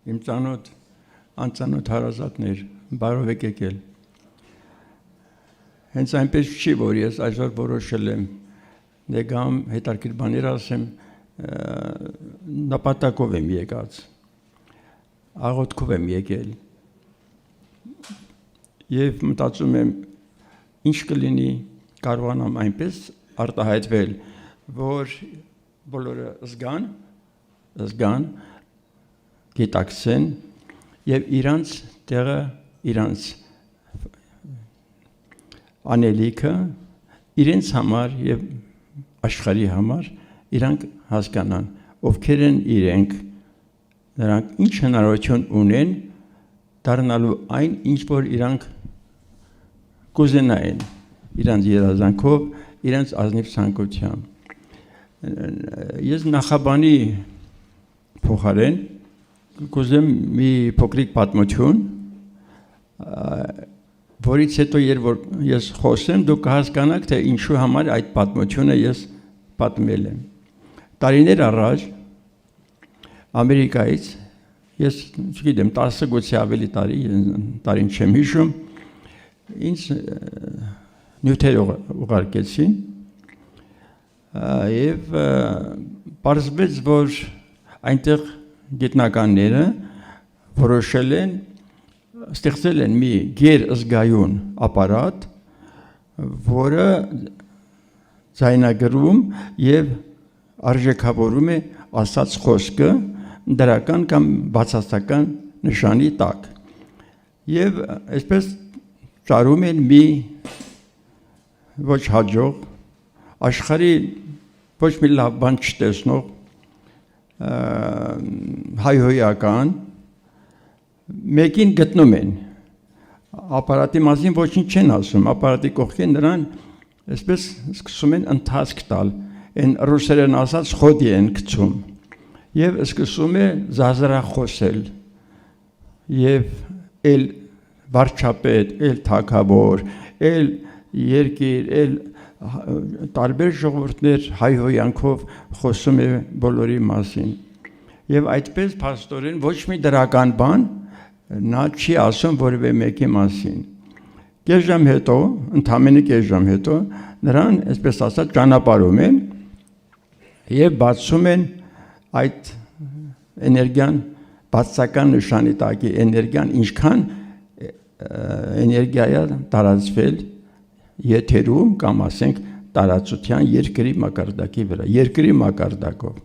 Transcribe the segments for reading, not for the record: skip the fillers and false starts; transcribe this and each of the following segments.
իմ ծանոթ, անծանոթ հարազատներ, բարով եք եկել։ Հենց այնպես չի, որ ես այսօր որոշել եմ, նեգամ հետարքիր բաներ ասեմ, նպատակով եմ եկած, աղոթքով եմ եկել, և մտածում եմ, ինչ կլինի, կարողանամ այնպես արտահայտվել, որ բոլորը զգան, գիտակցեն և իրանց տեղը, իրանց անելիքը, իրենց համար և աշխարհի համար իրանք հասկանան, ովքեր են իրենք, նրանք ինչ հնարավորություն ունեն դառնալու այն, ինչ որ իրանք կուզենային, իրանց երազանքով, իրանց ազնիվ ցանկությամբ։ Ես նախաբանի փոխարեն կուզեմ մի փոքրիկ պատմություն, որից հետո ես խոսեմ, դուք կհասկանաք, թե ինչու համար այդ պատմությունը ես պատմել եմ։ Տարիներ առաջ Ամերիկայից, ես չգիտեմ, 10 գուցե ավելի տարին չեմ հիշում, ինձ նյութեր ուղարկեցին և պարզվեց, որ այնտեղ գիտնականները որոշել են, ստեղծել են մի գերզգայուն ապարատ, որը ձայնագրում և արժեքավորում է ասած խոսքը դրական կամ բացասական նշանի տակ։ Եվ այսպես ճարում են մի ոչ հաջող, աշխարհի ոչ մի լավ բան չտեսնող, հայհոյական, մեկին գտնում են, ապարատի մասին ոչինչ չեն ասում, ապարատի կողքին նրան այսպես սկսում են ընթացք տալ, են ռուսերեն ասած խոդի են գցում և սկսում է զազրախոսել և էլ վարչապետ, էլ թագավոր, էլ երկիր, էլ տարբեր ժողովուրդներ հայհոյանքով խոսում է բոլորի մասին և այդպես փաստորեն ոչ մի դրական բան նա չի ասում որևէ մեկի մասին։ Կես ժամ հետո, ընդամենը կես ժամ հետո, նրան, այսպես ասած, ճանապարհում են և բացում են այդ էներգիան, բացասական նշանի տակի էներգիան, ինչքան էներգիա է տարածվել եթերում կամ ասենք տարածության երկրի մակարդակի վրա, երկրի մակարդակով։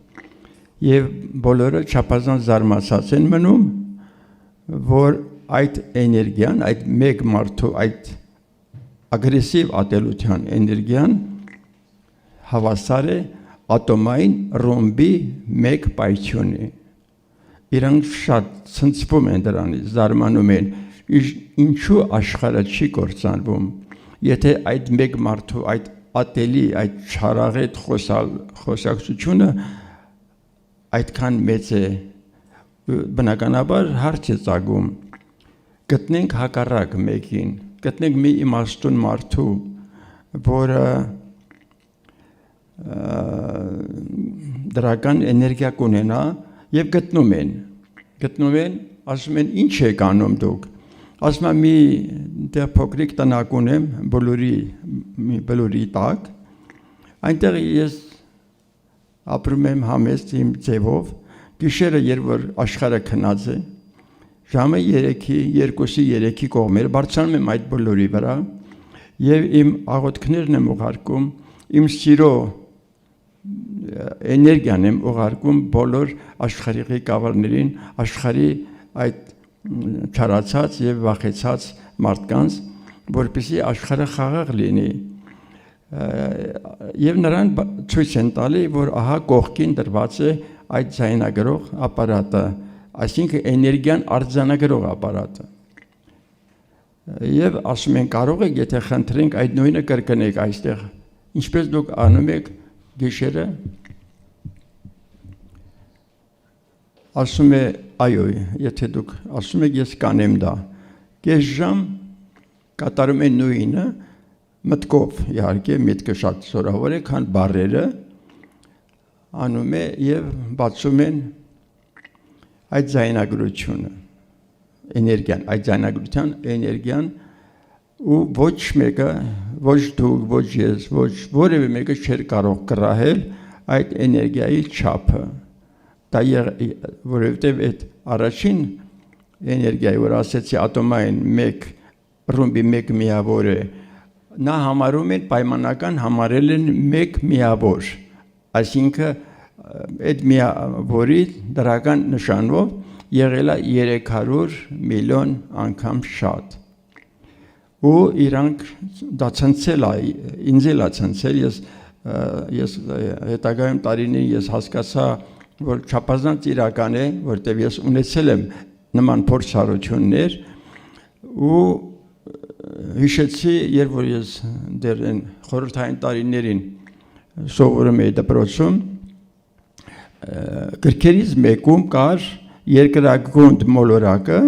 Եվ բոլորը չափազանց զարմացած են մնում, որ այդ էներգիան, այդ մեկ մարդու այդ ագրեսիվ ատելության էներգիան հավասար է ատոմային ռոմբի մեկ պայթյունի։ Իրանք շատ ցնցվում են դրանից, զարմանում են, ինչու աշխարհը չի կործանվում, եթե այդ մեկ մարդու այդ ատելի, այդ չարաղետ խոսակցությունը այդքան մեծ է, բնականաբար հարց է ծագում, գտնենք հակառակ մեկին, գտնենք մի իմաստուն մարդու, որը դրական էներգիա կունենա և գտնում են, ասում են ինչ եք անում դուք, ասում եմ մի փոքրիկ տնակ ունեմ բլուրի տակ, այնտեղ ես ապրում եմ համեստ իմ ձևով, գիշերը երբ որ աշխարհը քնած է, ժամը 2-3-ի կողմերը բարձրանում եմ այդ բլուրի վրա և իմ աղոթքներն եմ ուղարկում, իմ սիրո էներգիան եմ ուղարկում բոլոր աշխարհի ղեկավարներին, աշխարհի այդ չարացած և վախեցած մարդկանց, որպեսզի աշխարհը խաղաղ լինի։ Եվ նրան ցույց են տալի, որ ահա կողքին դրված է այդ ձայնագրող ապարատը, այսինքն էներգիան արձանագրող ապարատը։ Եվ ասում են, կարող եք, եթե խնդրենք այդ նույնը կրկնեք այստեղ, ինչպես դուք անում եք գիշերը, ասում է, այո, եթե դուք ասում եք, ես կանեմ դա, կես ժամ կատարում են նույնը, մտքով, իհարկե, միտքը շատ զորավոր է, քան բառերը, անում է և բացում են այդ ձայնագրությունը էներգիան, այդ ձայնագրության էներգիան ու ոչ մեկը, ոչ դուք, ոչ ես, ոչ որևէ մեկը չէր կարող կռահել այդ էներգիայի չափը։ Դա որովհետև այդ առաջին էներգիայի, որ ասեցի ատոմային 1 ռումբի 1 միավոր է, նա համարում են պայմանական համարել են 1 միավոր, այսինքն այդ միավորի դրական նշանով եղել է 300 միլիոն անգամ շատ։ Ու իրանք դա ցնցել է, ինձ էլ է ցնցել, ես հետագայում տարիներին ես հասկացա, որ չափազանց իրական է, որտեղ ես ունեցել եմ նման փորձառություններ ու հիշեցի, երբ որ ես դեռ այն խորհրդային տարիներին սովորում էի դպրոցում, գրքերից մեկում կար երկրագունդ մոլորակը,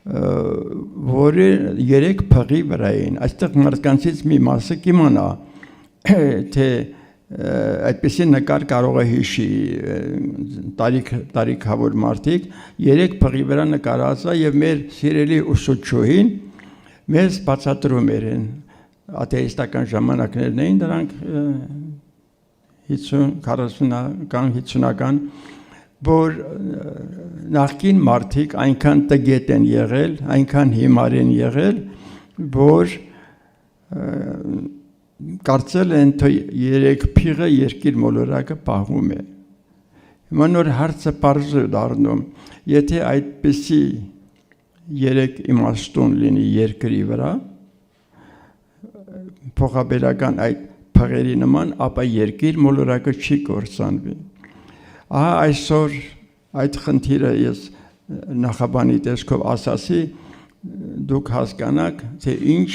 որը 3 փղի վրա էին, այստեղ մարդկանցից մի մասը կիմանա, թե այդպիսի նկար կարող է հիշի տարիքավոր մարդիկ, 3 փղի վրա նկարած է եւ մեր սիրելի ուսուցչուհին մեզ բացատրում էին, աթեիստական ժամանակներն էին, դրանք 50-40-50-ական, որ նախկին մարդիկ այնքան տգետ են եղել, այնքան հիմար են եղել, որ կարծել են, թե 3 փիղը երկիր մոլորակը պահում է։ Հիմա նոր հարցը պարզ է դառնում, եթե այդպիսի 3 իմաստուն լինի երկրի վրա, փոխաբերական այդ փղերի նման, ապա երկիր մոլորակը չի կործանվի։ Ահա այսօր այդ խնդիրը ես նախաբանի տեսքով ասացի, դուք հասկանաք, թե ինչ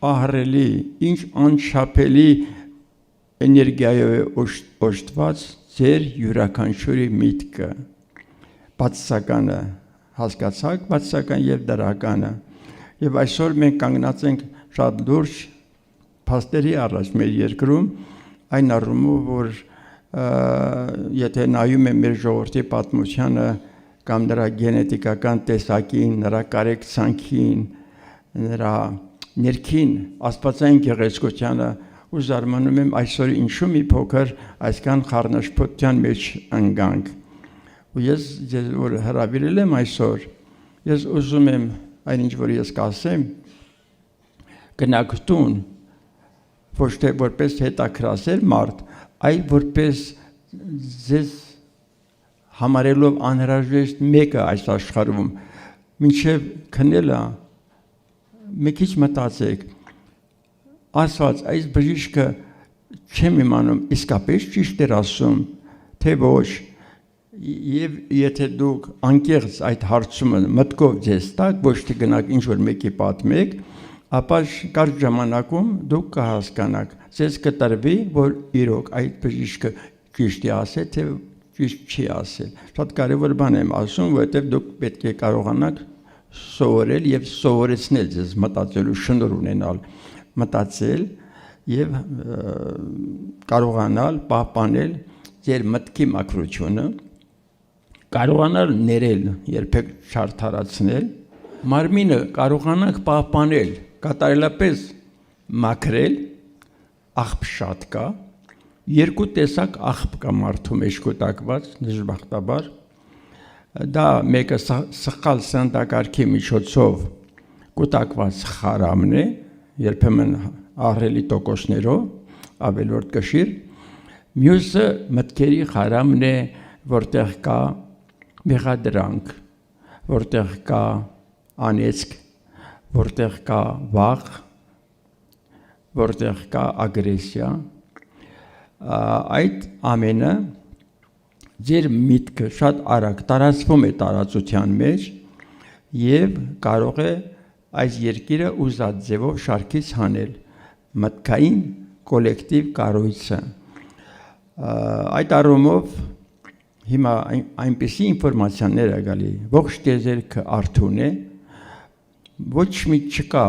ահռելի, ինչ անչափելի էներգիայով է օժտված ձեր յուրաքանչյուրի միտքը։ Բացասականը հասկացաք, բացասական եւ դրականը։ Եվ այսօր մենք կանգնած ենք շատ լուրջ փաստերի առաջ մեր երկրում, այն առումով, որ եթե նայում եմ մեր ժողովրդի պատմությանը կամ նրա գենետիկական տեսակին, նրա կարեկցանքին, նրա ներքին աստվածային գեղեցկությանը ու զարմանում եմ այսօր ինչու մի փոքր այսքան խառնաշփոթության մեջ ընկանք։ Ու ես որ հրավիրել եմ այսօր, ես ուզում եմ այնինչ որ ես կասեմ, գնաք տուն, ոչ թե որպես հետաքրքրասեր մարդ, այլ որպես ձեզ համարելով անհրաժեշտ մեկը այս աշխարհում, մինչև քնելը մի քիչ մտածեք, ասված այս բժիշկը չեմ իմանում, իսկապես ճիշտ էր ասում, թե ոչ, եւ եթե դուք անկեղծ այդ հարցումը մտքով ձեզ տակ, ոչ թե գնաք ինչ որ մեկի պատմեք, ապա կարճ ժամանակում դուք կհասկանաք, ձեզ կտրվի, որ իրոք այդ բժիշկը ճիշտ է ասել, թե ճիշտ չի ասել։ Շատ կարևոր բան եմ ասում, որովհետև դուք պետք է կարողանաք սովորել եւ սովորեցնել ձեզ մտածելու շնորհ ունենալ, մտածել եւ կարողանալ պահպանել ձեր մտքի մաքրությունը, կարողանալ ներել, երբեք չարդարացնել, մարմինը կարողանանք պահպանել, կատարելապես մաքրել, աղբ շատ կա, 2 տեսակ աղբ կա մարդու մեջ կուտակված, դժբախտաբար, դա մեկը սխալ սննդակարգի միջոցով կուտակված խարամն է, երբեմն ահռելի տոկոսներով, ավելորդ կշիռ, մյուսը մտքերի խարամն է, որտեղ կա մեղադրանք, որտեղ կա անեծք, որտեղ կա վախ, որտեղ կա ագրեսիա, այդ ամենը ձեր միտքը շատ արագ տարածվում է տարածության մեջ եւ կարող է այս երկիրը ուզած ձևով շարքից հանել մտքային կոլեկտիվ կառույցը։ Այդ առումով հիմա այնպիսի ինֆորմացիաներ է գալի, ողջ տիեզերքը արթուն է, ոչ մի չկա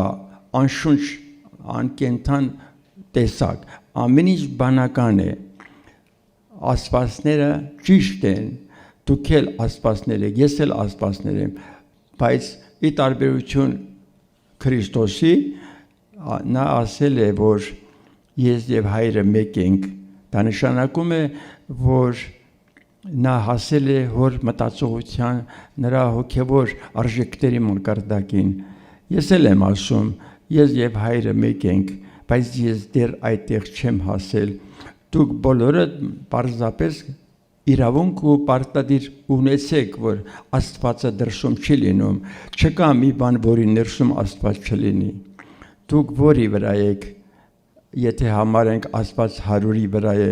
անշունչ, անկենթան տեսակ, ամեն ինչ բանական է, ասվածները ճիշտ են, դուք էլ աստվածներ եք, ես էլ աստվածներ եմ, բայց ի տարբերություն Քրիստոսի նա ասել է, որ ես եւ հայրը մեկ ենք, դա նշանակում է, որ նա հասել է հոր մտածողության նրա հոգևոր արժեքների մակարդակին։ Ես էլ եմ ասում, ես եւ հայրը մեկ ենք, բայց ես դեռ այդտեղ չեմ հասել։ Դուք բոլորը պարզապես իրավունք ու պարտադիր ունեցեք, որ Աստվածը դրսում չի լինում, չկա մի բան, որի ներսում Աստված չլինի։ Դուք որի վրա եք, եթե համարենք Աստված 100-ի վրա է,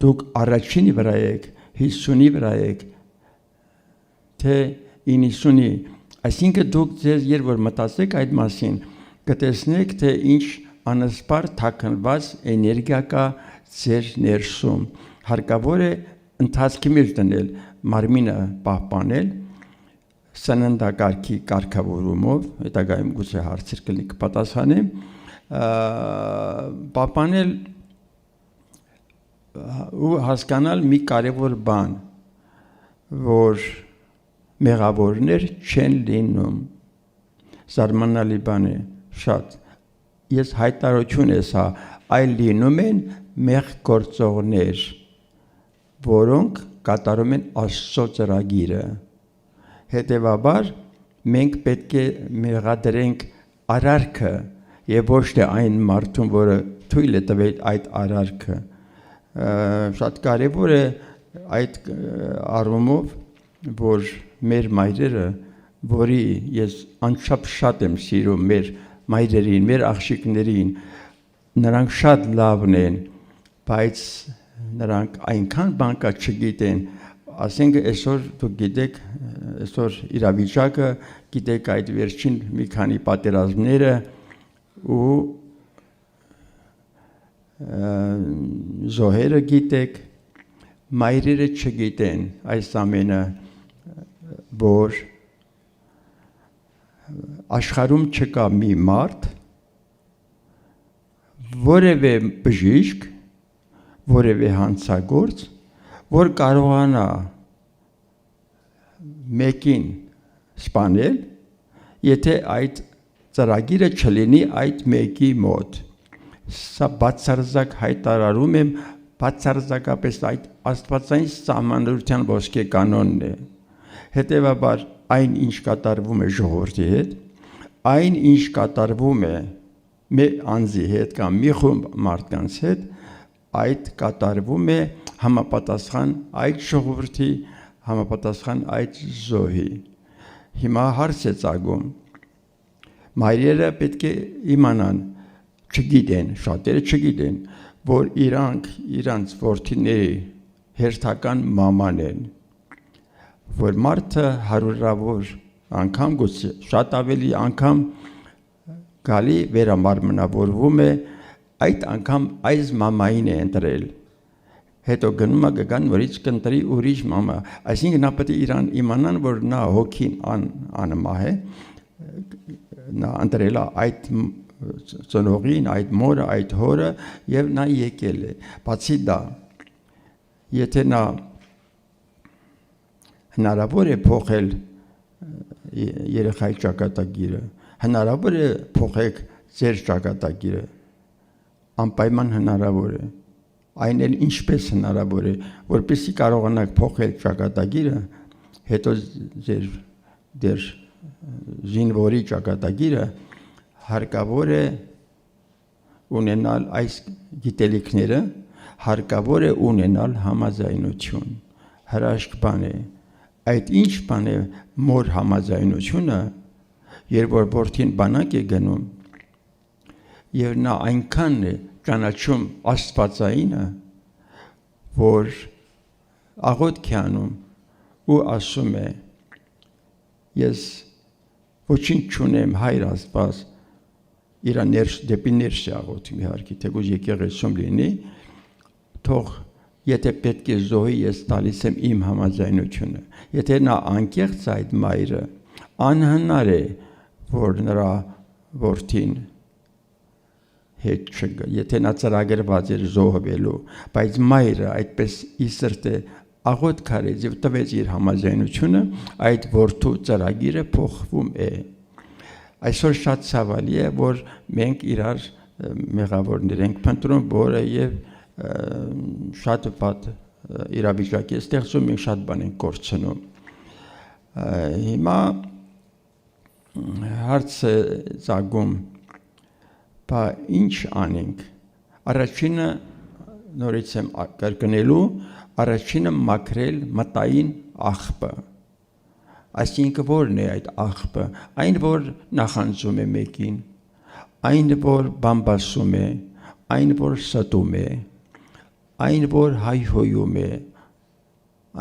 դուք առաջինի վրա եք, 50-ի վրա եք, թե 90-ի, այսինքն դուք ձեզ երբ որ մտածեք այդ մասին, կտեսնեք, թե ինչ անսպար թաքնված էներգիա կա ձեր ներսում, հարկավոր է ընթացքի մեջ դնել, մարմինը պահպանել, սննդակարգի կարգավորումով, հետագայում գուցե հարցեր կպատասխանեմ, պահպանել ու հասկանալ մի կարևոր բան, որ մեղավորներ չեն լինում, զարմանալի բան է, շատ, ես հայտարարություն է սա, այլ լինում են մեղ գործողներ, որոնք կատարում են Աստծո ծրագիրը, հետևաբար մենք պետք է մեղադրենք արարքը եւ ոչ թե այն մարդուն, որը թույլ է տվել այդ արարքը, շատ կարևոր է այդ առումով, որ մեր մայրերը, որի ես անչափ շատ եմ սիրում մեր մայրերին, մեր աղջիկներին, նրանք շատ լավն են, բայց նրանք այնքան բան կա չգիտեն, ասենք այսօր դուք գիտեք, այսօր իրավիճակը, գիտեք այդ վերջին մի քանի պատերազմները ու զոհերը գիտեք, մայրերը չգիտեն այս ամենը, որ աշխարհում չկա մի մարդ, որևէ բժիշկ, որևէ հանցագործ, որ կարողանա մեկին սպանել, եթե այդ ծրագիրը չլինի այդ մեկի մոտ։ Սա բացարձակ հայտարարում եմ, բացարձակապես այդ աստվածային սահմանադրության ոսկե կանոնն է։ Հետևաբար այն ինչ կատարվում է ժողովրդի հետ, այն ինչ կատարվում է մի անձի հետ կամ մի խումբ մարդկանց հետ, այդ կատարվում է համապատասխան այդ ժողովրդի, համապատասխան այդ զոհի։ Հիմա հարց է ծագում։ Մայրերը պետք է իմանան, չգիտեն, շատերը չգիտեն, որ իրանց որդիների հերթական մաման են, որ մարդը հարյուրավոր անգամ գուցե շատ ավելի անգամ գալի վերամարմնավորվում է, այդ անգամ այս մամային է ընտրել, հետո գնում է գան նորից կընտրի ուրիշ մամա, այսինքն նա պետք է իրան իմանան, որ նա հոգին անմահ է, նա ընտրել է այդ ծնողին, այդ մորը, այդ հորը եւ նա եկել է, բացի դա, եթե նա հնարավոր է փոխել երեխայի ճակատագիրը, հնարավոր է փոխեք ձեր ճակատագիրը, անպայման հնարավոր է, այն էլ ինչպես հնարավոր է, որպեսզի կարողանաք փոխել ճակատագիրը, հետո ձեր զինվորի ճակատագիրը հարկավոր է ունենալ այս գիտելիքները, հարկավոր է ունենալ համաձայնություն, հրաշք բան է, այդ ինչ բան է մոր համաձայնությունը, երբ որ որդին բանակ է գնում, եւ նա այնքան է ճանաչում աստվածայինը, որ աղոթք է անում ու ասում է, ես ոչինչ չունեմ հայր Աստված, իր դեպի ներս է աղոթում իհարկե, թեկուզ եկեղեցում լինի, թող եթե պետք է զոհի, ես տալիս եմ իմ համաձայնությունը, եթե նա անկեղծ այդ մայրը, անհնար է, որ նրա որդին հետ չգա, եթե նա ծրագրված էր զոհվելու, բայց մայրը այդպես ի սրտե աղոտ քարեց եւ տվեց իր համաձայնությունը, այդ որդու ծրագիրը փոխվում է։ Այսօր շատ ցավալի է, որ մենք իրար մեղավորներ ենք փնտրում, որը եւ շատ վատ իրավիճակի ստեղծում, մենք շատ բան ենք կորցնում։ Հիմա հարց է ծագում, բա ինչ անենք։ Առաջինը նորից եմ կրկնելու, առաջինը մաքրել մտային աղբը։ Այսինքն որն է այդ աղբը, այն որ նախանձում է մեկին, այն որ բամբասում է, այն որ ստում է, այն որ հայհոյում է,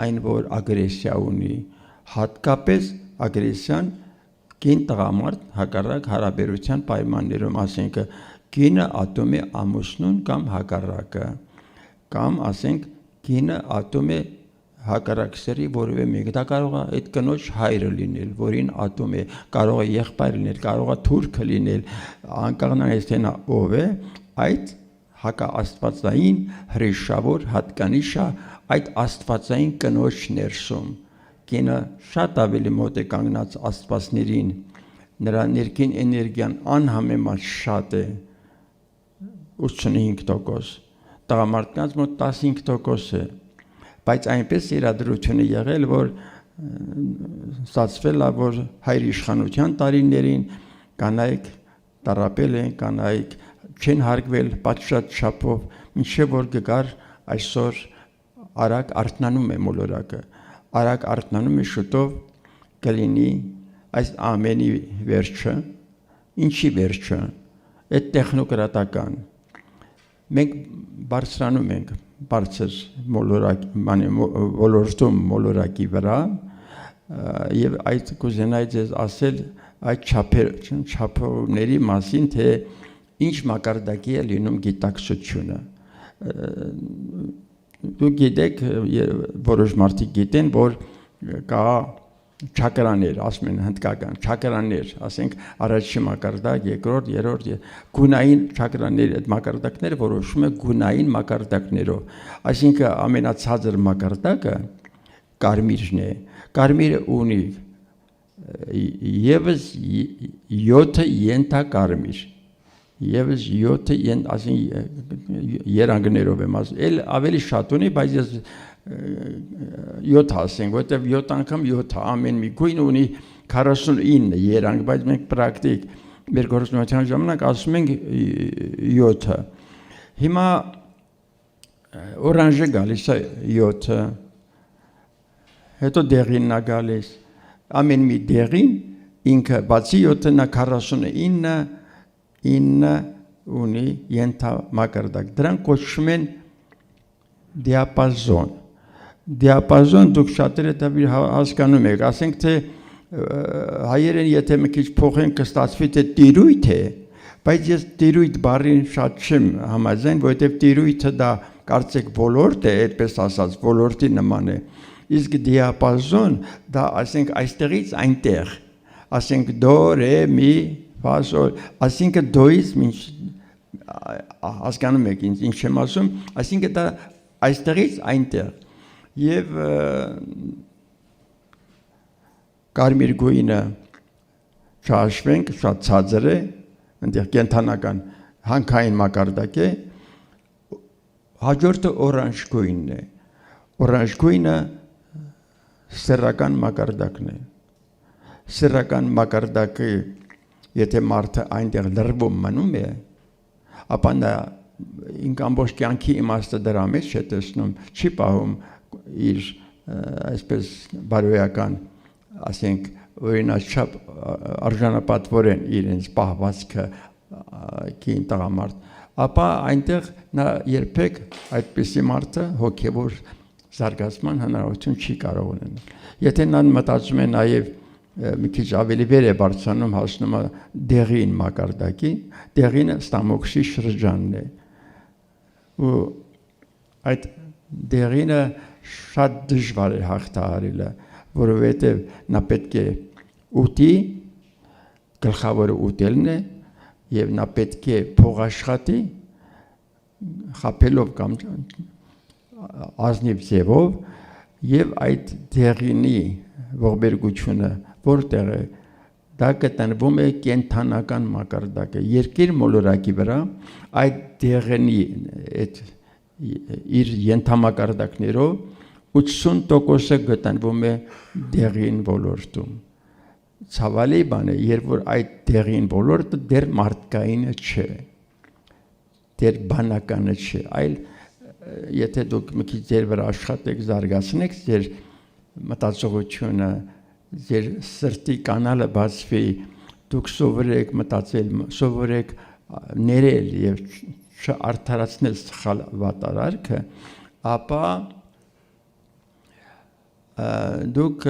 այն որ ագրեսիա ունի, հատկապես ագրեսիան կին տղամարդ հակառակ հարաբերության պայմաններում, ասենք կինը ատում է ամուսնուն կամ հակառակը, կամ ասենք կինը ատում է հակառակ սերի որևէ մեկ, դա կարող է այդ կնոջ հայրը լինել, որին ատում է, կարող է եղբայր լինել, կարող է թուրքը լինել, անկախնայից թե նա ով է, այդ հակաաստվածային հրեշավոր հատկանիշը այդ աստվածային կնոջ ներսում, կինը շատ ավելի մոտ է կանգնած աստվածներին, նրա ներքին էներգիան անհամեմատ շատ է, 85%, տղամարդկանց մոտ 15% է, բայց այնպես իրադրությունը եղել, որ ստացվել է, որ հայր իշխանության տարիներին կանայք տառապել են, կանայք չեն հարգվել պատշաճ չափով, մինչև որ գար այսօր արագ արթնանում է մոլորակը, արագ արթնանում է շուտով կլինի այս ամենի վերջը, ինչի վերջը, այդ տեխնոկրատական, մենք բարձրանում ենք բարձր ոլորտում մոլորակի վրա եւ այդ կուզենայի ձեզ ասել այդ չափորների մասին, թե ինչ մակարդակի է լինում գիտակցությունը։ Դուք գիտեք, որոշ մարդիկ գիտեն, որ կա չակրաներ, ասում են հնդկական, չակրաներ, ասենք առաջի մակարդակ, երկրորդ, երրորդ, գունային չակրաներ, այդ մակարդակները որոշում է գունային մակարդակներով, այսինքն ամենացածր մակարդակը կարմիրն է, կարմիրը ունի եւս 7 յենթակարմիր, եւս 7 երանգներով եմ ասում, էլ ավելի շատ ունի, բայց ես 7 ասենք, որտեղ 7 անգամ 7, ամեն մի գույն ունի 49 երանգ, բայց մենք պրակտիկ մեր գործունեության ժամանակ ասում ենք 7-ը։ Հիմա օրանժը գալիս է 7-ը, հետո դեղինն է գալիս, ամեն մի դեղին ինքը բացի 7-ը նա 49 ունի ենթամակարդակ, դրանք կոչվում են դիապազոն։ Դիապազոն դուք շատերը հասկանում եք, ասենք թե հայերեն եթե մի քիչ փոխեն կստացվի թե տիրույթ է, բայց ես տիրույթ բառին շատ չեմ համաձայն, որովհետև տիրույթը դա կարծեք ոլորտ է, այդպես ասած, ոլորտի նման է, իսկ դիապազոն դա ասենք այստեղից այնտեղ, ասենք դո, ռե, մի, ֆա, սոլ, ասինքն դոից մինչ հասկանում եք ինչ եմ ասում, այսինքն դա այստեղից այնտեղ եւ կարմիր գույնը չհաշվենք, շատ ցածր է, այնտեղ կենթանական հանքային մակարդակ է, հաջորդը օրանժ գույնն է, օրանժ գույնը սեռական մակարդակն է, սեռական մակարդակը եթե մարդը այնտեղ լրվում մնում է, ապա նա ինք ամբողջ կյանքի իմաստը դրա մեջ չէ տեսնում, չի պահում իր այսպես բարոյական, ասենք, օրինաչափ արժանապատվորեն իրենց պահվածքը կին տղամարդ, ապա այնտեղ նա երբեք այդպիսի մարդը հոգևոր զարգացման հնարավորություն չի կարող ունենալ։ Եթե նա մտածում է նաև մի քիչ ավելի վեր է բարձրանում, հասնում է դեղին մակարդակին, դեղինը ստամոքսի շրջանն է։ Ու այդ դեղինը շատ դժվար է հաղթահարելը, որովհետև նա պետք է ուտի, գլխավորը ուտելն է, եւ նա պետք է փողաշխատի, խաբելով կամ ազնիվ ձևով, եւ այդ դեղինի ողբերգությունը որտեղ է դա կտնվում է կենթանական մակարդակը երկիր մոլորակի վրա այդ դեղինի այդ իր ենթամակարդակներով 80%-ը գտնվում է դեղին ոլորտում ցավալի բան է երբ որ այդ դեղին ոլորտը դեռ մարդկայինը չէ դեռ բանականը չէ այլ եթե դուք մի քիչ ձեր վրա աշխատեք զարգացնեք ձեր մտածողությունը ձեր սրտի կանալը բացվի դուք սովորեք մտածել սովորեք ներել եւ չարթարացնել սխալ վատարարքը ապա դուք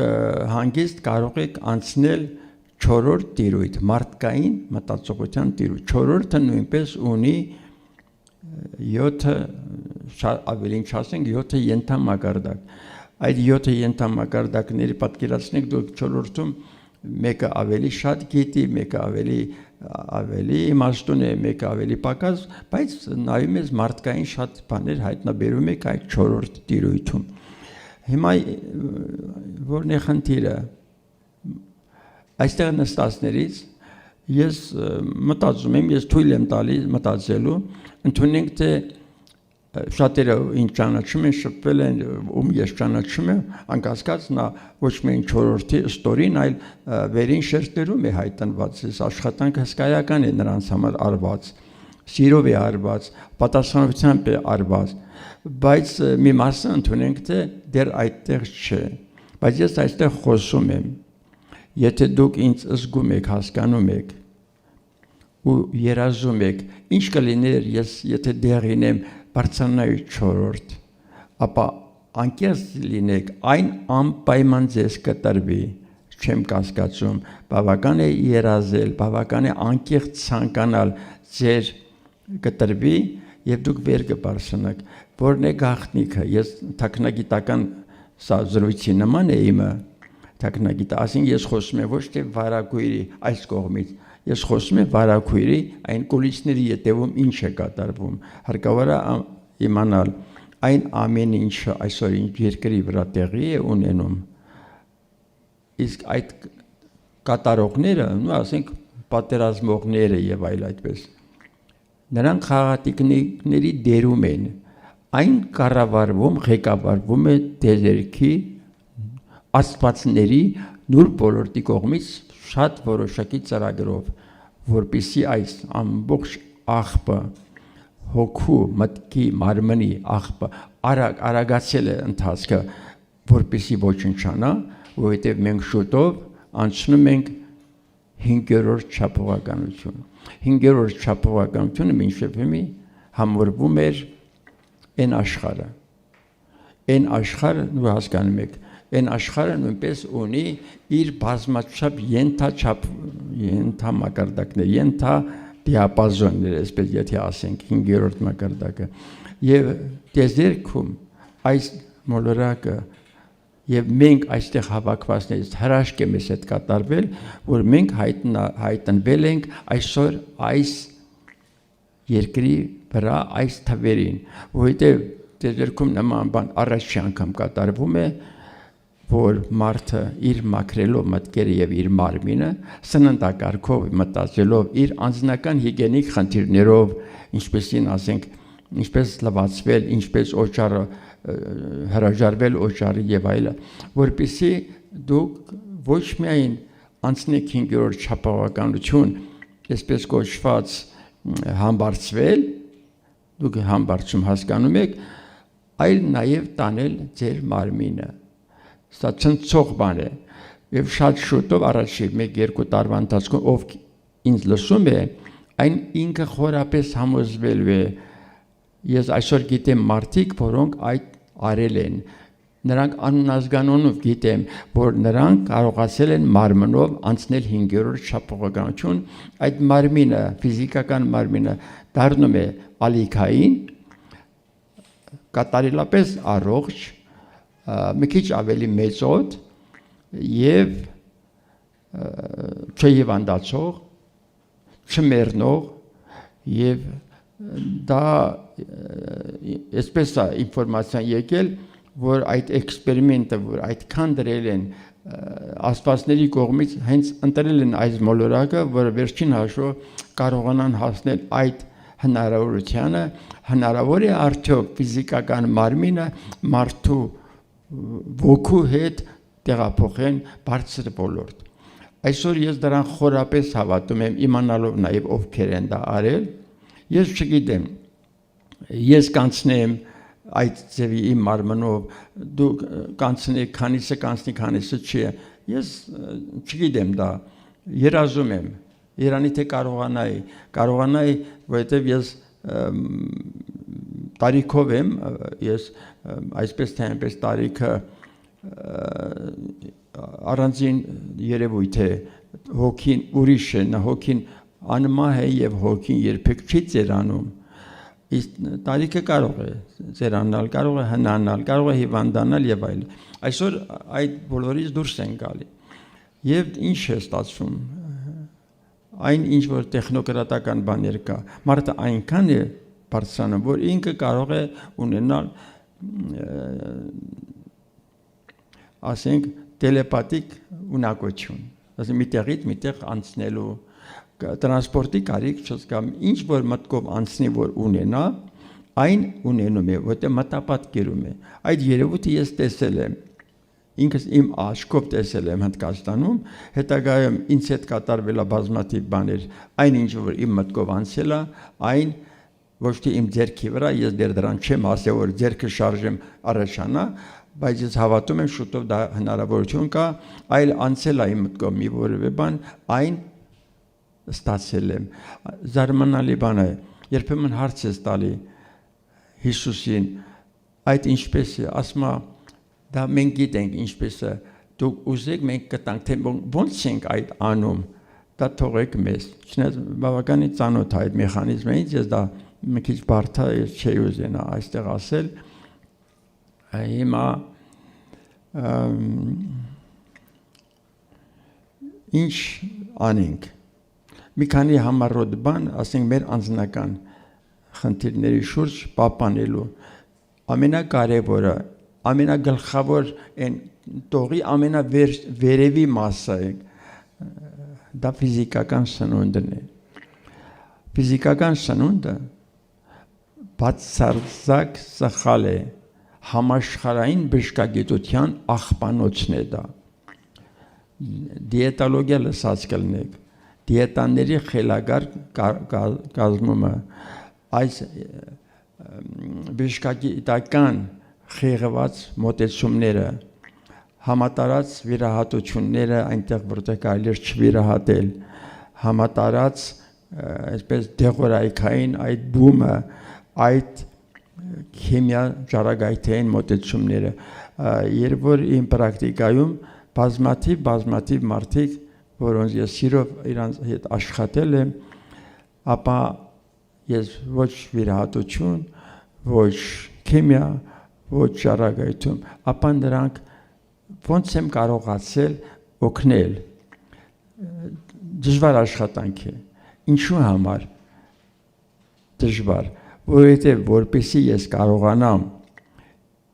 հանգիստ կարող եք անցնել 4-րդ տիրույթ մարդկային մտածողության տիրույթ 4-րդը նույնպես ունի 7 ավելին չասենք 7 ենթամակարդակ այդ 7 ենթամակարդակների պատկերացնեք դուք 4-րդում մեկը ավելի շատ գիտի, մեկը ավելի իմաստուն է, մեկը ավելի պակաս, բայց նայում ես մարդկային շատ բաներ հայտնաբերում եք այդ 4-րդ տիրույթում։ Հիմա որն է խնդիրը։ Այստեղ նստածներից ես մտածում եմ, ես թույլ եմ տալիս մտածելու, ընդունենք թե շատերը ինչ ճանաչում են, շփվել են, ում ես ճանաչում եմ, անկասկած նա ոչ միայն 4-րդի ստորին, այլ վերին շերտերում է հայտնված, այս աշխատանքը հսկայական է նրանց համար արված, սիրով է արված, պատասխանությամբ է արված, բայց մի մասը ընդունենք, թե դեռ այդտեղ չէ, բայց ես այստեղ խոսում եմ, եթե դուք ինձ զգում եք, հասկանում եք, ու երազում եք, ինչ կլիներ ես եթե դեղ ինեմ բարձրանայի 4-րդ, ապա անկեղծ լինեք, այն անպայման ձեզ կտրվի, չեմ կասկածում, բավական է երազել, բավական է անկեղծ ցանկանալ ձեր կտրվի եւ դուք վեր կբարձրանաք, որն է գաղտնիքը, ես թաքնագիտական սա զրույցի նման է իմը, թաքնագիտը, ասենք ես խոսում եմ ոչ թե վարագույրի այս կողմից, ես խոսում եմ վարագույրի այն կուլիսների ետևում ինչ է կատարվում, հարկավոր է իմանալ այն ամեն ինչը այսօր երկրի վրա տեղի է ունենում, իսկ այդ կատարողները, ասենք պատերազմողները եւ այլ այդպես, նրանք խաղատիկների դերում են, այն կառավարվում, ղեկավարվում է դերերքի աստվածների նուրբ ոլորտի կողմից շատ որոշակի ծրագրով, որպեսզի այս ամբողջ աղբը հոգու, մտքի, մարմնի աղբը արագացել է ընթացքը, որպեսզի ոչնչանա, որովհետև մենք շուտով անցնում ենք 5-րդ չափողականություն։ 5-րդ չափողականությունը մինչև հիմա համարվում էր այն աշխարհը։ Այն աշխարհը դու հասկանում եք, այն աշխարհը նույնպես ունի իր բազմաչափ ենթամակարդակներ, ենթադիապազոններ, այսպես եթե ասենք 5-րդ մակարդակը, եւ դեզերքում այս մոլորակը եւ մենք այստեղ հավաքվածներից հրաշք է մեզ հետ կատարվել, որ մենք հայտնվել ենք այսօր այս երկրի վրա այս թվերին, որովհետեւ դեզերքում նման բան առաջի անգամ կատարվում է, որ մարդը իր մաքրելով մտքերը եւ իր մարմինը սննդակարգով մտածելով իր անձնական հիգիենիկ խնդիրներով ինչպեսին ասենք ինչպես լվացվել ինչպես օճառը հրաժարվել օճառի եւ այլը որպեսզի դուք ոչ միայն անցնեք 5-րդ չափողականություն այսպես կոչված համբարձվել դուք համբարձում հասկանում եք այլ նաեւ տանել ձեր մարմինը Սա ցնցող բան է եւ շատ շուտով առաջի 1-2 տարվա ընթացքում ով ինձ լսում է այն ինքը խորապես համոզվել է ես այսօր գիտեմ մարդիկ որոնք այդ արել են նրանք աննազգանունով գիտեմ որ նրանք կարողացել են մարմնով անցնել 5-րդ չափողականություն այդ մարմինը ֆիզիկական մարմինը դառնում է ալիքային կատարելապես առողջ մի քիչ ավելի մեծոտ եւ չհիվանդացող, չմեռնող եւ դա այսպես է ինֆորմացիան եկել, որ այդ էքսպերիմենտը, որ այդքան դրել են աստվածների կողմից հենց ընտրել են այս մոլորակը, որ վերջին հաշվով կարողանան հասնել այդ հնարավորությանը, հնարավոր է արդյոք ֆիզիկական մարմինը մարդու ոգու հետ տեղափոխեն բարձր ոլորտ։ Այսօր ես դրան խորապես հավատում եմ, իմանալով նաև ովքեր են դա արել, ես չգիտեմ, ես կանցնեմ այդ ձևի իմ մարմնով, դու կանցնեք, քանիսը կանցնի, քանիսը չի, ես չգիտեմ դա, երազում եմ, Երանի թե կարողանայի, որովհետև ես տարիքով եմ, ես այսպես թե այնպես տարիքը առանձին երևույթ է, հոգին ուրիշ է, հոգին անմահ է և հոգին երբեք չի ծերանում, իսկ տարիքը կարող է ծերանալ, կարող է հնանալ, կարող է հիվանդանալ և այլ։ Այսօր այդ բոլորից դուրս են գալի։ Եվ ինչ է ստացվում, այն ինչ որ տեխնոկրատական բաներ կա, մարդը այնքան է բարձրանում, որ ինքը կարող է ունենալ, ասենք, տելեպաթիկ ունակություն, ասենք մի տեղից մի տեղ անցնելու, տրանսպորտի կարիք չկա, ինչ որ մտքով անցնի, որ ունենա, այն ունենում է, որտեղ մտապատկերում է։ Այդ երևույթը ես տեսել եմ, ինքս իմ աչքով տեսել եմ Հնդկաստանում, հետագայում ինձ հետ կատարվել է բազմաթիվ բաներ, այն ինչ որ իմ մտքով անցել է, այն ոչ թե իմ ձեռքի վրա, ես դեռ դրան չեմ ասել, որ ձեռքը շարժեմ առաջանա, բայց ես հավատում եմ շուտով դա հնարավորություն կա, այլ անցել է իմ մտքով մի որևէ բան, այն ստացել եմ։ Զարմանալի բան է, երբեմն հարց ես տալի Հիսուսին, այդ ինչպես է, ասում է, դա մենք գիտենք ինչպես է, դուք ուզեք մենք կտանք, թե ոնց ենք այդ անում, դա թողեք մեզ, չնայած բավականին ծանոթ է այդ մեխանիզմից, ես դա մի քիչ բարդ է, ես չէի ուզենա այստեղ ասել, հիմա ինչ անենք, մի քանի համառոտ բան, ասենք մեր անձնական խնդիրների շուրջ պահպանելու, ամենակարևորը, ամենագլխավոր են տողի ամենավերևի մասը է, դա ֆիզիկական սնունդն է։ Ֆիզիկական սնունդը բացարձակ սխալ է, համաշխարհային բժշկագիտության աղբանոցն է դա։ Դիետոլոգիա լսած կլինեք, դիետաների խելագար կազմումը, այս բժշկագիտական խեղված մոտեցումները, համատարած վիրահատությունները, այնտեղ որտեղ կարելի է չվիրահատել, համատարած այսպես դեղորայքային այդ բումը, այդ քիմիա ճառագայթային մոտեցումները, երբ որ իմ պրակտիկայում բազմաթիվ մարդիկ, որոնց ես սիրով իրանց հետ աշխատել եմ, ապա ես ոչ վիրահատություն, ոչ քիմիա, ոչ ճառագայթում, ապա նրանք ոնց եմ կարողացել օգնել, դժվար աշխատանք է, ինչու համար դժվար, որովհետև որպեսզի ես կարողանամ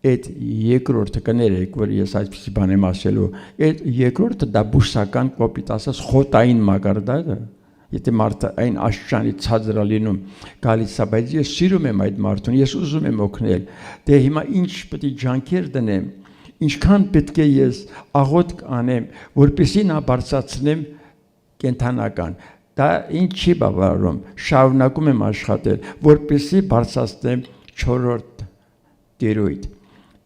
այդ երկրորդը կներեք, որ ես այսպիսի բան եմ ասելու, այդ երկրորդը դա բուսական կոպիտ ասած խոտային մակարդակը, եթե մարդը այն աշճանի ցածր է լինում, գալիս է, բայց ես սիրում եմ այդ մարդուն, ես ուզում եմ օգնել, դե հիմա ինչ պետք է ջանքեր դնեմ, ինչքան պետք է ես աղոթք անեմ, որպեսզի նա բարձրացնեմ կենթանական, դա ինչ չի բավարարում, շարունակում եմ աշխատել, որպեսզի բարձրացնեմ 4-րդ տիրույթ,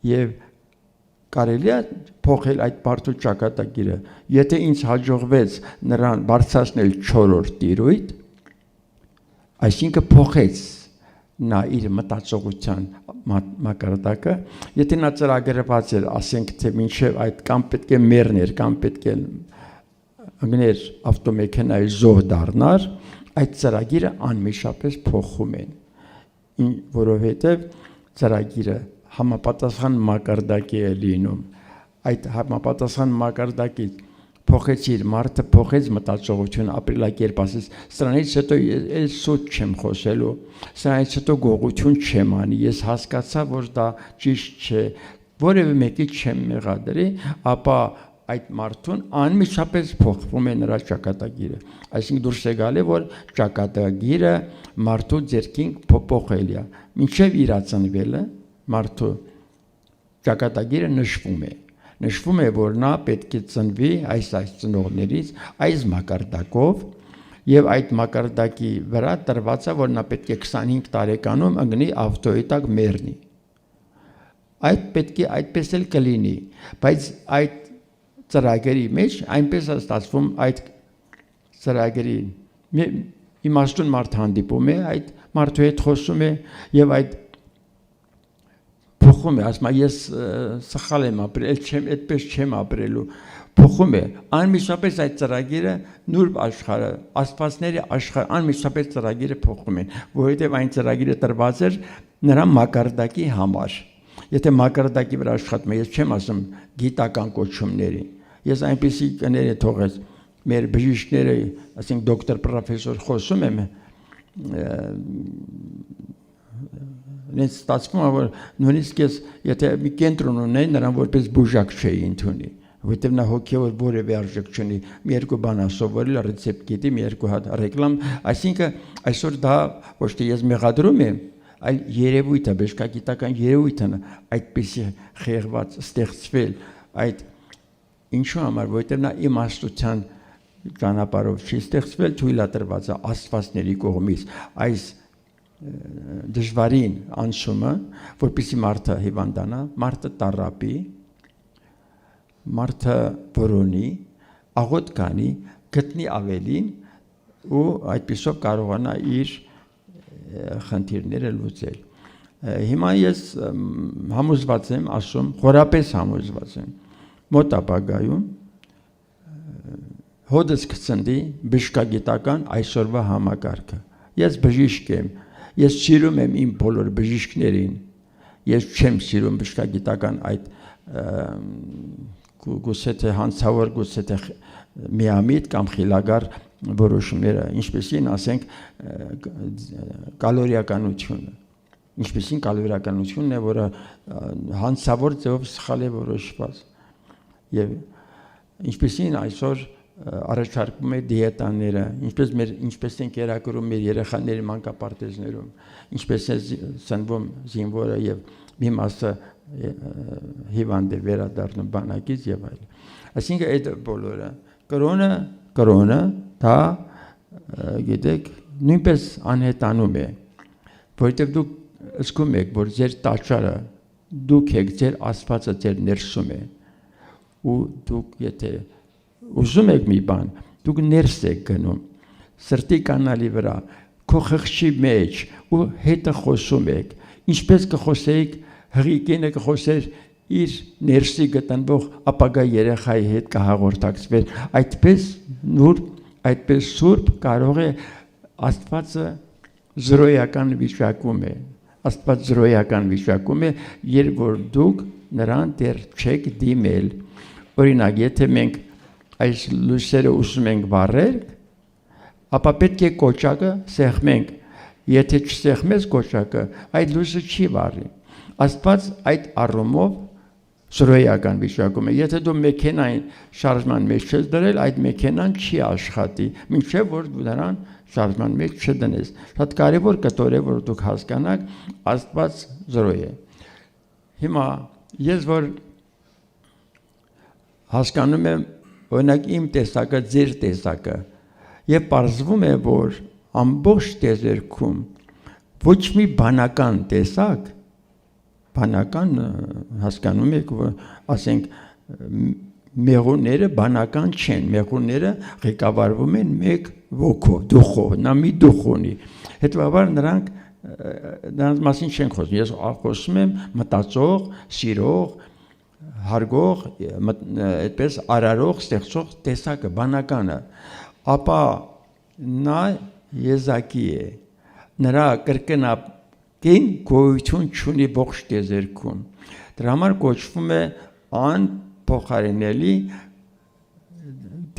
և կարելի է փոխել այդ մարդու ճակատագիրը, եթե ինձ հաջողվեց նրան բարձրացնել 4-րդ տիրույթ, այսինքն փոխեց նա իր մտածողության մակարդակը, եթե նա ծրագրված էր, ասենք թե մինչև այդ կամ պետք է մեռներ, կամ պետք է ընկներ ավտոմեքենայի զոհ դառնար, այդ ծրագիրը անմիջապես փոխում են, որովհետև ծրագիրը համապատասխան մակարդակի է լինում, այդ համապատասխան մակարդակի փոխեցիր, մարդը փոխեց մտածողություն, ապրելակերպ, ասես, սրանից հետո ես սուտ չեմ խոսելու, սրանից հետո գողություն չեմ անի, ես հասկացա, որ դա ճիշտ չէ, որևէ մեկի չեմ մեղադրի, ապա այդ մարդուն անմիջապես փոխվում է նրա ճակատագիրը։ Այսինքն դուրս է գալի, որ ճակատագիրը մարդու ձեռքին փոխել է։ Մինչև իրացնվելը մարդու ճակատագիրը նշվում է, որ նա պետք է ծնվի այս ծնողներից, այս մակարդակով, եւ այդ մակարդակի վրա տրված է, որ նա պետք է 25 տարեկանում ընկնի ավտոյի տակ մեռնի։ Այդ պետք է այդպես էլ կլինի, բայց այդ ծրագրի մեջ այնպես է ստացվում այդ ծրագրի իմաստուն մարդ հանդիպում է, այդ մարդու հետ խոսում է եւ այդ փոխում է, ասում է ես սխալ եմ ապրել, այդպես չեմ ապրելու, փոխում է, անմիջապես այդ ծրագիրը նուրբ աշխարհը, աստվածների աշխարհ, անմիջապես ծրագիրը փոխում են, որովհետեւ այն ծրագիրը տրված էր նրա մակարդակի համար։ Եթե մակարդակի վրա աշխատում է, ես չեմ ասում գիտական կոչումների, ես այնպեսի կներ է թողած մեր բժիշկները, ասենք դոկտոր պրոֆեսոր խոսում եմ, նենց ստացվում է, որ նույնիսկ ես, եթե մի կենտրոն ունեի, նրան որպես բուժակ չէի ընդունի, որովհետև նա հոգևոր որևէ արժեք չունի, մի երկու բան սովորել, ռեցեպտ գիտի, մի երկու հատ ռեկլամ, այսինքն այսօր դա ոչ թե ես մեղադրում եմ, այլ երևույթ է, բժշկագիտական երևույթ է այդպեսի խեղված ստեղծվել, այդ ինչու համար, որովհետև նա իմաստության ճանապարհով չի ստեղծվել, թույլ է տրված է աստվածների կողմից այս դժվարին անցումը, որպեսզի մարդը հիվանդանա, մարդը տառապի, մարդը որոնի, աղոտ կանի, գտնի ավելին ու այդպիսով կարողանա իր խնդիրները լուծել։ Հիմա ես համոզված եմ, ասում, խորապես համոզված եմ, մոտ ապագայում հոդս կծնդի բժշկագիտական այսօրվա համակարգը։ Ես բժիշկ եմ, ես սիրում եմ իմ բոլոր բժիշկներին, ես չեմ սիրում բժշկագիտական այդ գուցե թե հանցավոր, գուցե թե միամիտ կամ խիլագար որոշումները, ինչպեսին ասենք կալորիականությունը, ինչպեսին կալորիականությունն է, որը հանցավոր ձևով սխալ է որոշված, եւ ինչպեսին այսօր առաջարկում է դիետաները, ինչպես են կերակրում մեր երեխաների մանկապարտեզներում, ինչպես է ծնվում զինվորը եւ մի մասը հիվանդ է վերադառնում բանակից եւ այլն։ Այսինքն այդ բոլորը կրոնը դա գիտեք նույնպես անհետանում է, որովհետեւ դուք զգում եք, որ ձեր տաճարը դուք եք, ձեր Աստվածը ձեր ներսում է, ու դուք եթե ուզում եք մի բան, դուք ներս եք գնում, սրտի կանալի վրա, քո խղճի մեջ ու հետը խոսում եք, ինչպես կխոսեիք հղիկինը կխոսեր իր ներսի գտնվող ապագա երեխայի հետ կհաղորդակցվեր, այդպես նուրբ, այդպես սուրբ կարող է Աստվածը զրոյական վիճակում է, Աստված զրոյական վիճակում է, երբ որ դուք նրան դեռ չեք դիմել, օրինակ, եթե մենք այս լույսերը ուզում ենք վառել, ապա պետք է կոճակը սեղմենք, եթե չսեղմես կոճակը, այդ լույսը չի վառի, Աստված այդ առումով զրոյական վիճակում է, եթե դու մեքենային շարժման մեջ չես դրել, այդ մեքենան չի աշխատի, մինչև որ դու նրան շարժման մեջ չդնես, շատ կարևոր կտոր է, որ դուք հասկանաք, Աստված զրոյ է։ Հիմա ես որ հասկանում եմ, օրինակ իմ տեսակը, ձեր տեսակը, եւ պարզվում է, որ ամբողջ տեզերքում ոչ մի բանական տեսակ, բանական հասկանում եք, որ ասենք մեղուները բանական չեն, մեղուները ղեկավարվում են մեկ ոգով, դուխով, նա մի դուխ ունի, հետևաբար նրանց մասին չեն խոսում, ես խոսում եմ մտածող, սիրող, հարգող, այդպես արարող, ստեղծող տեսակը, բանականը, ապա նա եզակի է, նրա կրկնակին գոյություն չունի ողջ տեզերքում, դրա համար կոչվում է անփոխարինելի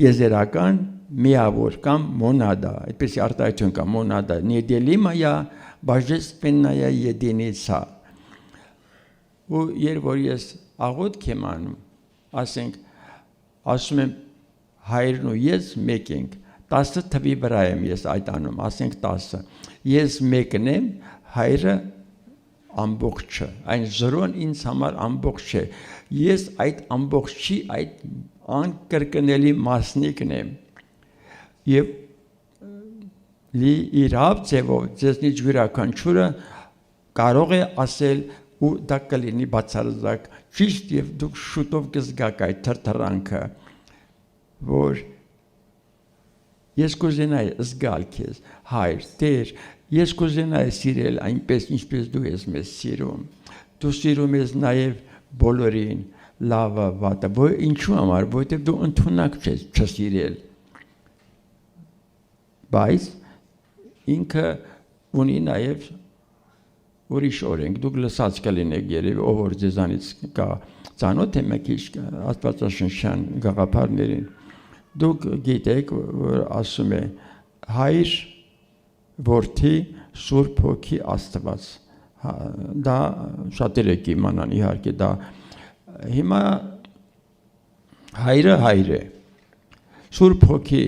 տեզերական միավոր կամ մոնադա, այդպես արտահայտություն կա, մոնադա, неделимая божественная единица, ու երբ որ ես աղոթք եմ անում, ասենք, ասում եմ հայրն ու ես մեկ ենք, 10 թվի վրա եմ ես այդ անում, ասենք 10, ես մեկն եմ, հայրը ամբողջը, այն զրոն ինձ համար ամբողջ է, ես այդ ամբողջի այդ անկրկնելի մասնիկն եմ, և իրավ ձևով ձեզնից յուրաքանչյուրը կարող է ասել ու դա կլինի բացարձակ ճիշտ և դուք շուտով կզգաք այդ թրթռանքը, որ ես կուզենայի զգալ քեզ, հայր, Տեր, ես կուզենայի սիրել այնպես, ինչպես դու ես մեզ սիրում, դու սիրում ես նաև բոլորին, լավը, վատը, ինչու համար, որովհետև դու ընդունակ չես չսիրել, բայց ինքը ունի նաև ուրիշ օրենք, դուք լսած կլինեք երևի, ով որ ձեզանից կա ծանոթ է մեկ քիչ աստվածաշնչյան գաղափարներին, դուք գիտեք, որ ասում է հայր, որդի, Սուրբ Հոգի Աստված, դա շատերը կիմանան իհարկե դա, հիմա հայրը հայր է, Սուրբ Հոգի,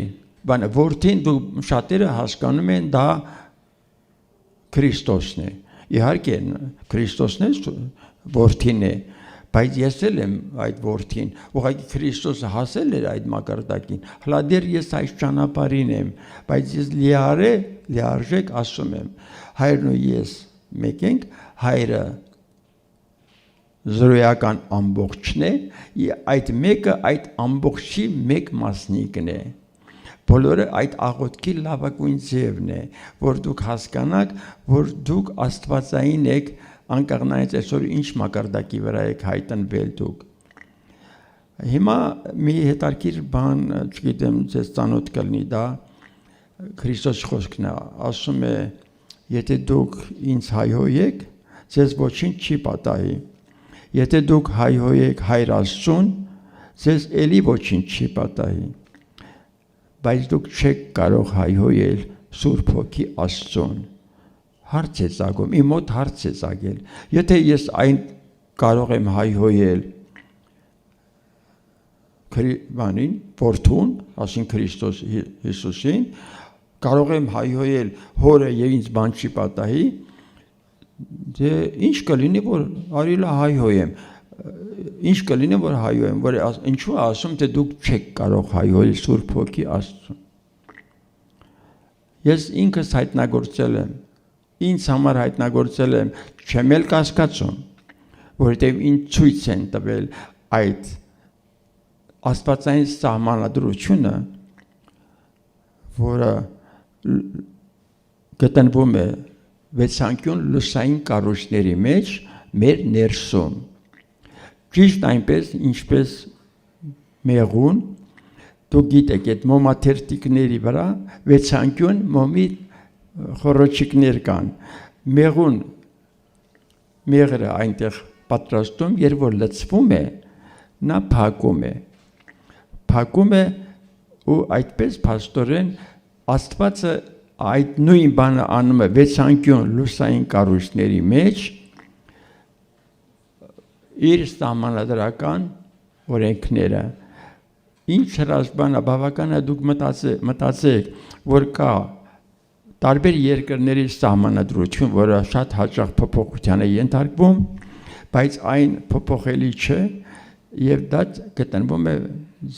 որդին դու շատերը հասկանում են դա Քրիստոսն է, իհարկե Քրիստոսն է, որդին է, բայց ես էլ եմ այդ որդին, ուղղակի Քրիստոսը հասել էր այդ մակարդակին, հլա դեռ ես այս ճանապարհին եմ, բայց ես լիարժեք ասում եմ, հայրն ու ես մեկ ենք, հայրը զրոյական ամբողջն է, այդ մեկը այդ ամբողջի մեկ մասնիկն է, բոլորը այդ աղոթքի լավագույն ձևն է, որ դուք հասկանաք, որ դուք աստվածային եք, անկեղնայից այսօր ինչ մակարդակի վրա եք հայտնվել դուք։ Հիմա մի հետարքիր բան, չգիտեմ, ձեզ ծանոթ կլինի դա, Քրիստոս խոսքն է, ասում է, եթե դուք ինձ հայհոյեք, ձեզ ոչինչ չի պատահի, եթե դուք հայհոյեք Հայր Աստծուն, ձեզ էլի ոչինչ չի պատահի, բայց դուք չեք կարող հայհոյել Սուրբ Հոգի Աստծուն, հարց է ծագում, իմ մոտ հարց է ծագել, եթե ես այն կարող եմ հայհոյել որդուն, ասին Քրիստոս Հիսուսին, կարող եմ հայհոյել հորը և ինձ բան չի պատահի, դե ինչ կլինի, որ արիլա հայհոյեմ, ինչ կլինի, որ հայհոյեմ, որ ինչու ասում, թե դուք չեք կարող հայհոյել Սուրբ Հոգի Աստծուն։ Ես ինքս հայտնագործել եմ, ինձ համար հայտնագործել եմ, չեմ էլ կասկածում, որովհետև ինձ ցույց են տվել այդ աստվածային սահմանադրությունը, որը գտնվում է վեցանկյուն լուսային կառույցների մեջ մեր ներսում, ճիշտ այնպես, ինչպես մեղուն, դուք գիտեք, այդ մոմաթերթիկների վրա վեցանկյուն մոմի խոռոչիկներ կան, մեղուն մեղրը այնտեղ պատրաստում, երբ որ լցվում է, նա փակում է ու այդպես փաստորեն Աստվածը այդ նույն բանը անում է վեցանկյուն լուսային կառույցների մեջ իր սահմանադրական օրենքները, ինչ հրաշքան է, բավական է դուք մտածեք, որ կա տարբեր երկրների սահմանադրություն, որը շատ հաճախ փոփոխության է ենթարկվում, բայց այն փոփոխելի չէ և դա գտնվում է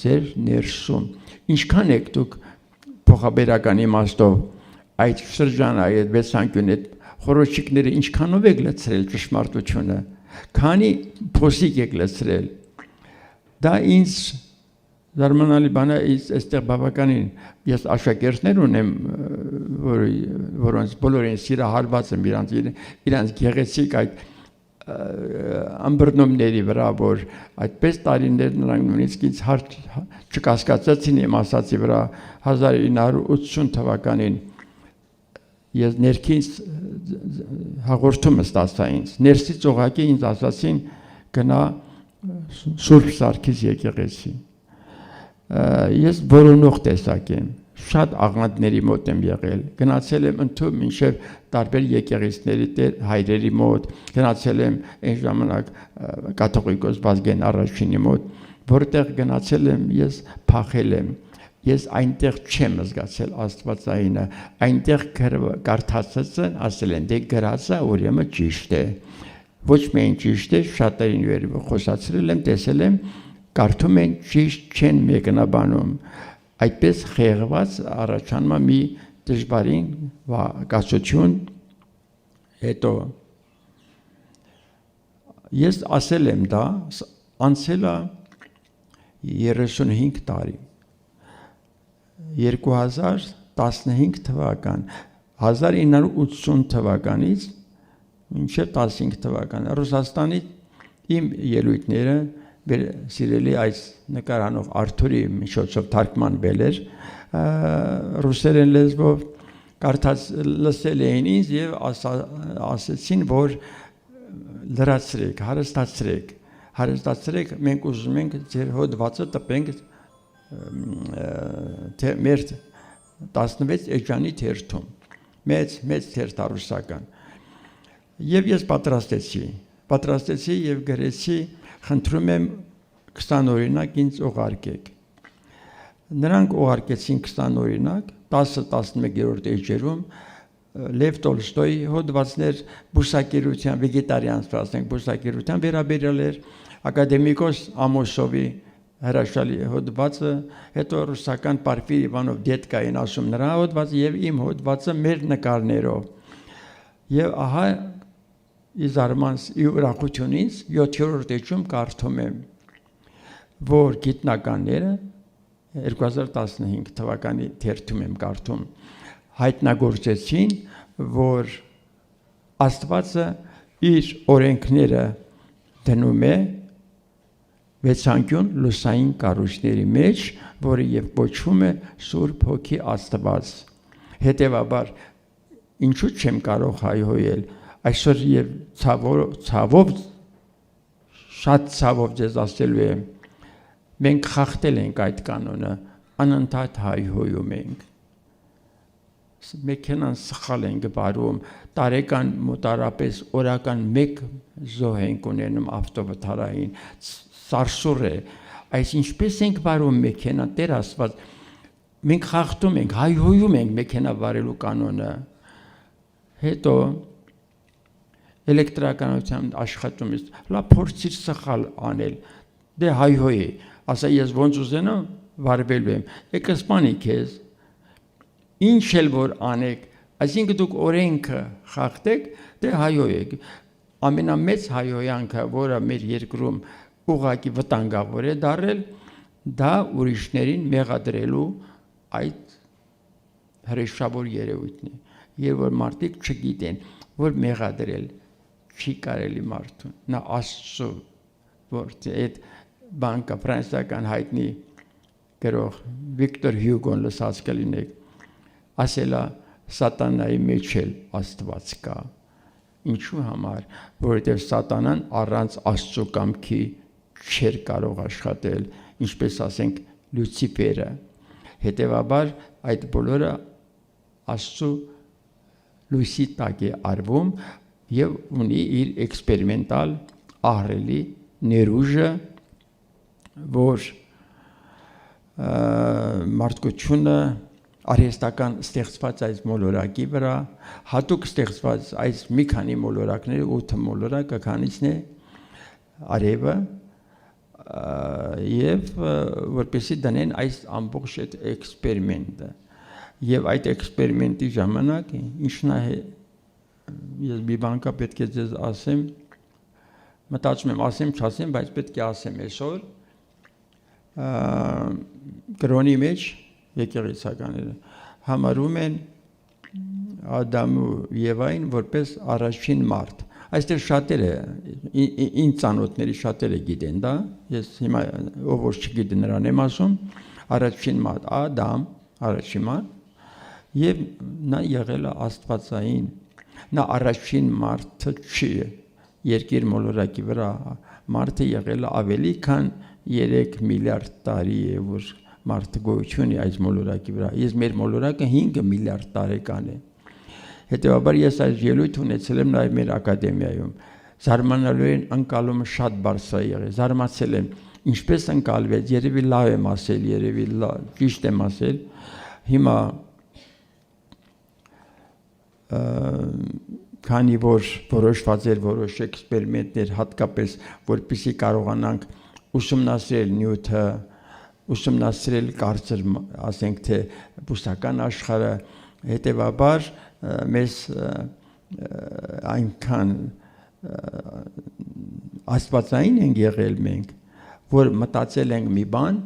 ձեր ներսում։ Ինչքան եք դուք փոխաբերական իմաստով այդ շրջանը, այդ վեցանկյուն, այդ խոռոչիկները ինչքանով եք լցրել ճշմարտությունը, քանի փոսիկ եք լցրել, դա ինձ զարմանալի բան է, այստեղ բավականին, ես աշակերտներ ունեմ, որոնց բոլորին սիրահարված եմ իրանց գեղեցիկ այդ ամբռնումների վրա, որ այդպես տարիներ նրանք նույնիսկ ինձ հարց չկասկածեցին իմ ասածի վրա 1980 թվականին ես ներքից հաղորդումը ստացա ինձ, ներսից ուղղակի ինձ ասացին գնա Սուրբ Սարգիս եկեղեցի, ես որոնող տեսակ եմ, շատ աղանդների մոտ եմ եղել, գնացել եմ ընդհանուր մինչև տարբեր եկեղեցիների հայրերի մոտ, գնացել եմ այն ժամանակ կաթողիկոս Վազգեն առաջինի մոտ, որտեղ գնացել եմ, ես փախել եմ, ես այնտեղ չեմ զգացել Աստվածայինը, այնտեղ կարդացածը ասել են, դե գրածը ուրեմն ճիշտ է, ոչ միայն ճիշտ է, շատերին խոսացրել եմ, տեսել եմ, կարդում են ճիշտ չեն մեկնաբանում, այդպես խեղված առաջանում է մի դժվարին կացություն, հետո ես ասել եմ դա, անցել է 35 տարի, 2015 թվական, 1980 թվականից մինչև 15 թվական, Ռուսաստանի իմ ելույթները սիրելի այս նկարանող Արթուրի միջոցով թարգմանվել էր ռուսերեն լեզվով, կարդաց լսել էին ինձ և ասեցին, որ լրացրեք, հարստացրեք, մենք ուզում ենք ձեր հոդվածը տպենք մեր 16 էջանի թերթում, մեծ թերթ ռուսական, և ես պատրաստեցի և գրեցի, խնդրում եմ 20 օրինակ ինձ ուղարկեք, նրանք ուղարկեցին 20 օրինակ, 10-11-րդ էջերում Լև Տոլստոյի հոդվածներ բուսակերության, բուսակերության վերաբերյալ էր, ակադեմիկոս Ամոսովի հրաշալի հոդվածը, հետո ռուսական Պարֆիր Իվանով Դետկային ասում նրա հոդվածը և իմ հոդվածը մեր նկարներով, և ահա իզարմանս ուրախությունից 7-րդ էջում կարդում եմ, որ գիտնականները 2015 թվականի թերթում եմ կարդում, հայտնագործեցին, որ Աստվածը իր օրենքները դնում է վեցանկյուն լուսային կառույցների մեջ, որը և կոչվում է Սուրբ Հոգի Աստված, հետևաբար ինչու չեմ կարող հայհոյել, այսօր և շատ ցավով ձեզ ասելու եմ, մենք խախտել ենք այդ կանոնը, անընդհատ հայհոյում ենք, մեքենան սխալ ենք վարում, տարեկան մոտարապես օրական 1 զոհ ենք ունենում ավտովթարային, սարսուռ է, այս ինչպես ենք վարում մեքենան, Տեր Աստված, մենք խախտում ենք, հայհոյում ենք մեքենա վարելու կանոնը, հետո էլեկտրականության աշխատումից, լավ փորձիր սխալ անել, դե հայհոյի, ասա ես ոնց ուզենամ վարվելու եմ, եկը սպանի քեզ, ինչ էլ որ անեք, այսինքն դուք օրենքը խախտեք, դե հայհոյեք, ամենամեծ հայհոյանքը, որը մեր երկրում ուղղակի վտանգավոր է դարել, դա ուրիշներին մեղադրելու այդ հրեշավոր երևույթն է, երբ որ մարդիկ չգիտեն, որ մեղադրել չի կարելի մարդուն, նա Աստծո, որ այդ բանկը ֆրանսիական հայտնի գրող Վիկտոր Հյուգոն լսած կլինեք, ասել է սատանայի մեջ էլ Աստված կա, ինչու համար, որովհետև սատանան առանց Աստծո կամքի չէր կարող աշխատել, ինչպես ասենք Լյուցիֆերը, հետևաբար այդ բոլորը Աստծո լույսի տակ է արվում և ունի իր էքսպերիմենտալ ահռելի ներուժը, որ մարդկությունը արհեստական ստեղծված այս մոլորակի վրա, հատուկ ստեղծված այս մի քանի մոլորակները, 8 մոլորակը քանիսն է արևը, և որպեսզի դնեն այս ամբողջ էքսպերիմենտը, և այդ էքսպերիմենտի ժամանակ, ինչն է, ես մի բան կա պետք է ձեզ ասեմ, մտածում եմ ասեմ, չասեմ, բայց պետք է ասեմ այսօր, կրոնի մեջ եկեղեցականները համարում են Ադամ ու Եվային որպես առաջին մարդ, այստեղ շատերը, ինձ ծանոթների շատերը գիտեն դա, ես հիմա ով որ չգիտի նրան եմ ասում, առաջին մարդ, Ադամ, առաջին մարդ, և նա եղել է աստվածային, նա առաջին մարդը չի, երկիր մոլորակի վրա մարդը եղել է ավելի քան 3 միլիարդ տարի է, որ մարդը գոյություն ունի այս մոլորակի վրա։ Ես մեր մոլորակը 5 միլիարդ տարեկան է։ Հետևաբար ես այս ելույթ ունեցել եմ նաև մեր ակադեմիայում։ Զարմանալիորեն ընկալումը շատ բարձր է եղել։ Զարմացել եմ, ինչպես ընկալվեց, երևի լավ եմ ասել, երևի ճիշտ եմ ասել։ Հիմա քանի որ որոշված էր որոշ էքսպերիմենտներ, հատկապես որպեսզի կարողանանք ուսումնասիրել նյութը, ուսումնասիրել կարծր, ասենք թե բուսական աշխարհը, հետևաբար մեզ այնքան աստվածային ենք եղել մենք, որ մտածել ենք մի բան,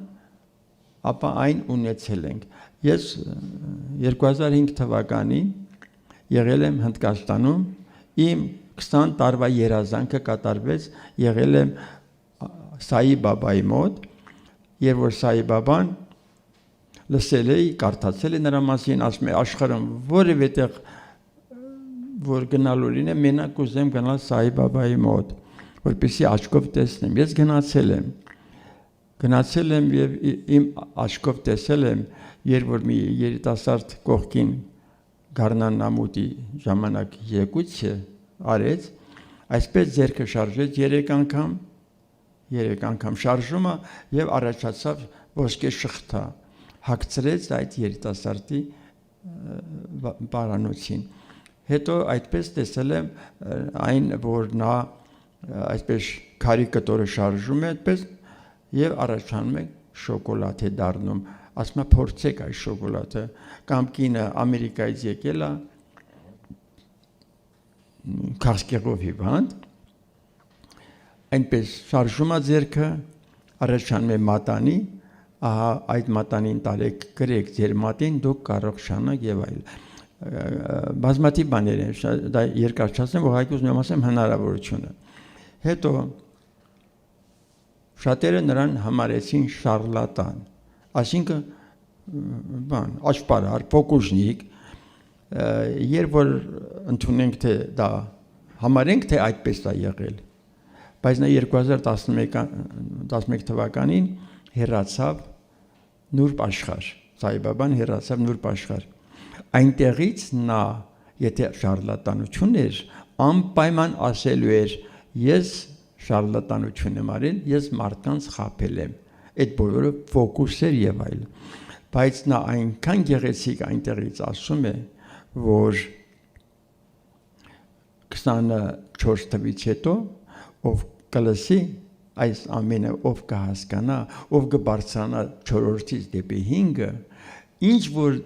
ապա այն ունեցել ենք։ Ես 2005 թվականին եղել եմ Հնդկաստանում, իմ 20 տարվա երազանքը կատարվեց, եղել եմ Սայի Բաբայի մոտ, երբ որ Սայի Բաբան լսել էի, կարդացել է նրա մասին, ասում է աշխարհում որևէ տեղ որ գնալու լինեմ, մենակ ուզեմ գնալ Սայի Բաբայի մոտ, որպեսզի աչքով տեսնեմ։ Ես գնացել եմ եւ իմ աչքով տեսել եմ, երբ որ մի երիտասարդ կողքին Գառնանամուտի ժամանակ եկույցը արեց, այսպես ձեռքը շարժեց 3 անգամ շարժումը եւ առաջացավ ոսկե շղթա, հագցրեց այդ երիտասարդի պարանոցին։ Հետո այդպես տեսել եմ այն, որ նա այսպես քարի կտորը շարժում է այդպես եւ առաջանում է շոկոլադ է դառնում, ասում է փորձեք այս շոկոլադը, կամ կինը Ամերիկայից եկել է քաղցկեղով հիվանդ, այնպես շարժում է ձեռքը, առաջանում է մատանի, ահա այդ մատանին տարեք գրեք ձեր մատին, դուք կարող շանակ եւ այլ։ Բազմաթիվ բաներ են, դա երկար չասեմ, ուղղակի ուզում եմ ասեմ հնարավորությունը։ Հետո շատերը նրան համարեցին շարլատան, այսինքն բան, աճպարար, փոքուժնիկ, երբ որ ընդունենք թե դա համարենք թե այդպես է եղել, բայց նա 2011 թվականին հեռացավ նուրբ աշխարհ, Սայի Բաբան հեռացավ նուրբ աշխարհ, այնտեղից նա, եթե շարլատանություն էր, անպայման ասելու էր, ես շարլատանություն եմ արել, ես մարդկանց խաբել եմ, այդ բոլորը ֆոկուս էր եւ այլ, բայց նա այնքան գեղեցիկ այնտեղից ասում է, որ 24 թվից հետո ով կլսի այս ամենը, ով կհասկանա, ով կբարձրանա 4-ից դեպի 5-ը, ինչ որ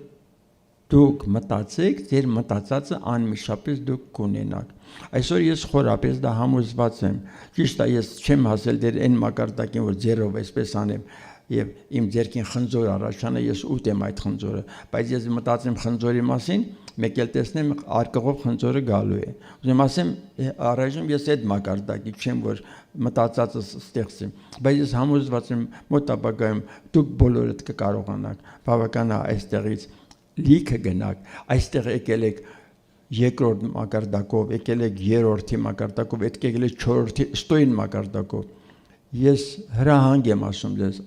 դուք մտածեք, ձեր մտածածը անմիջապես դուք կունենաք։ Այսօր ես խորապես դա համոզված եմ։ Ճիշտ է, ես չեմ հասել դեր այն մակարդակին, որ ձեռով այսպես անեմ եւ իմ ձեռքին խնձոր առաջանա, ես ուտեմ այդ խնձորը, բայց ես մտածեմ խնձորի մասին, մեկ էլ տեսնեմ արկղով խնձորը գալու է։ Ուզում ասեմ, առայժմ ես այդ մակարդակի չեմ, որ մտածածս ստեղծեմ, բայց ես համոզված եմ մոտ ապագայում դուք բոլորդ կկարողանաք բավական է այստեղից լիքը գնաք, այստեղ եկել եք երկրորդ մակարդակով, եկել եք երրորդի մակարդակով, եկել եք չորրորդի ստոյին մակարդակով։ Ես հրահանգ եմ ասում ձեզ,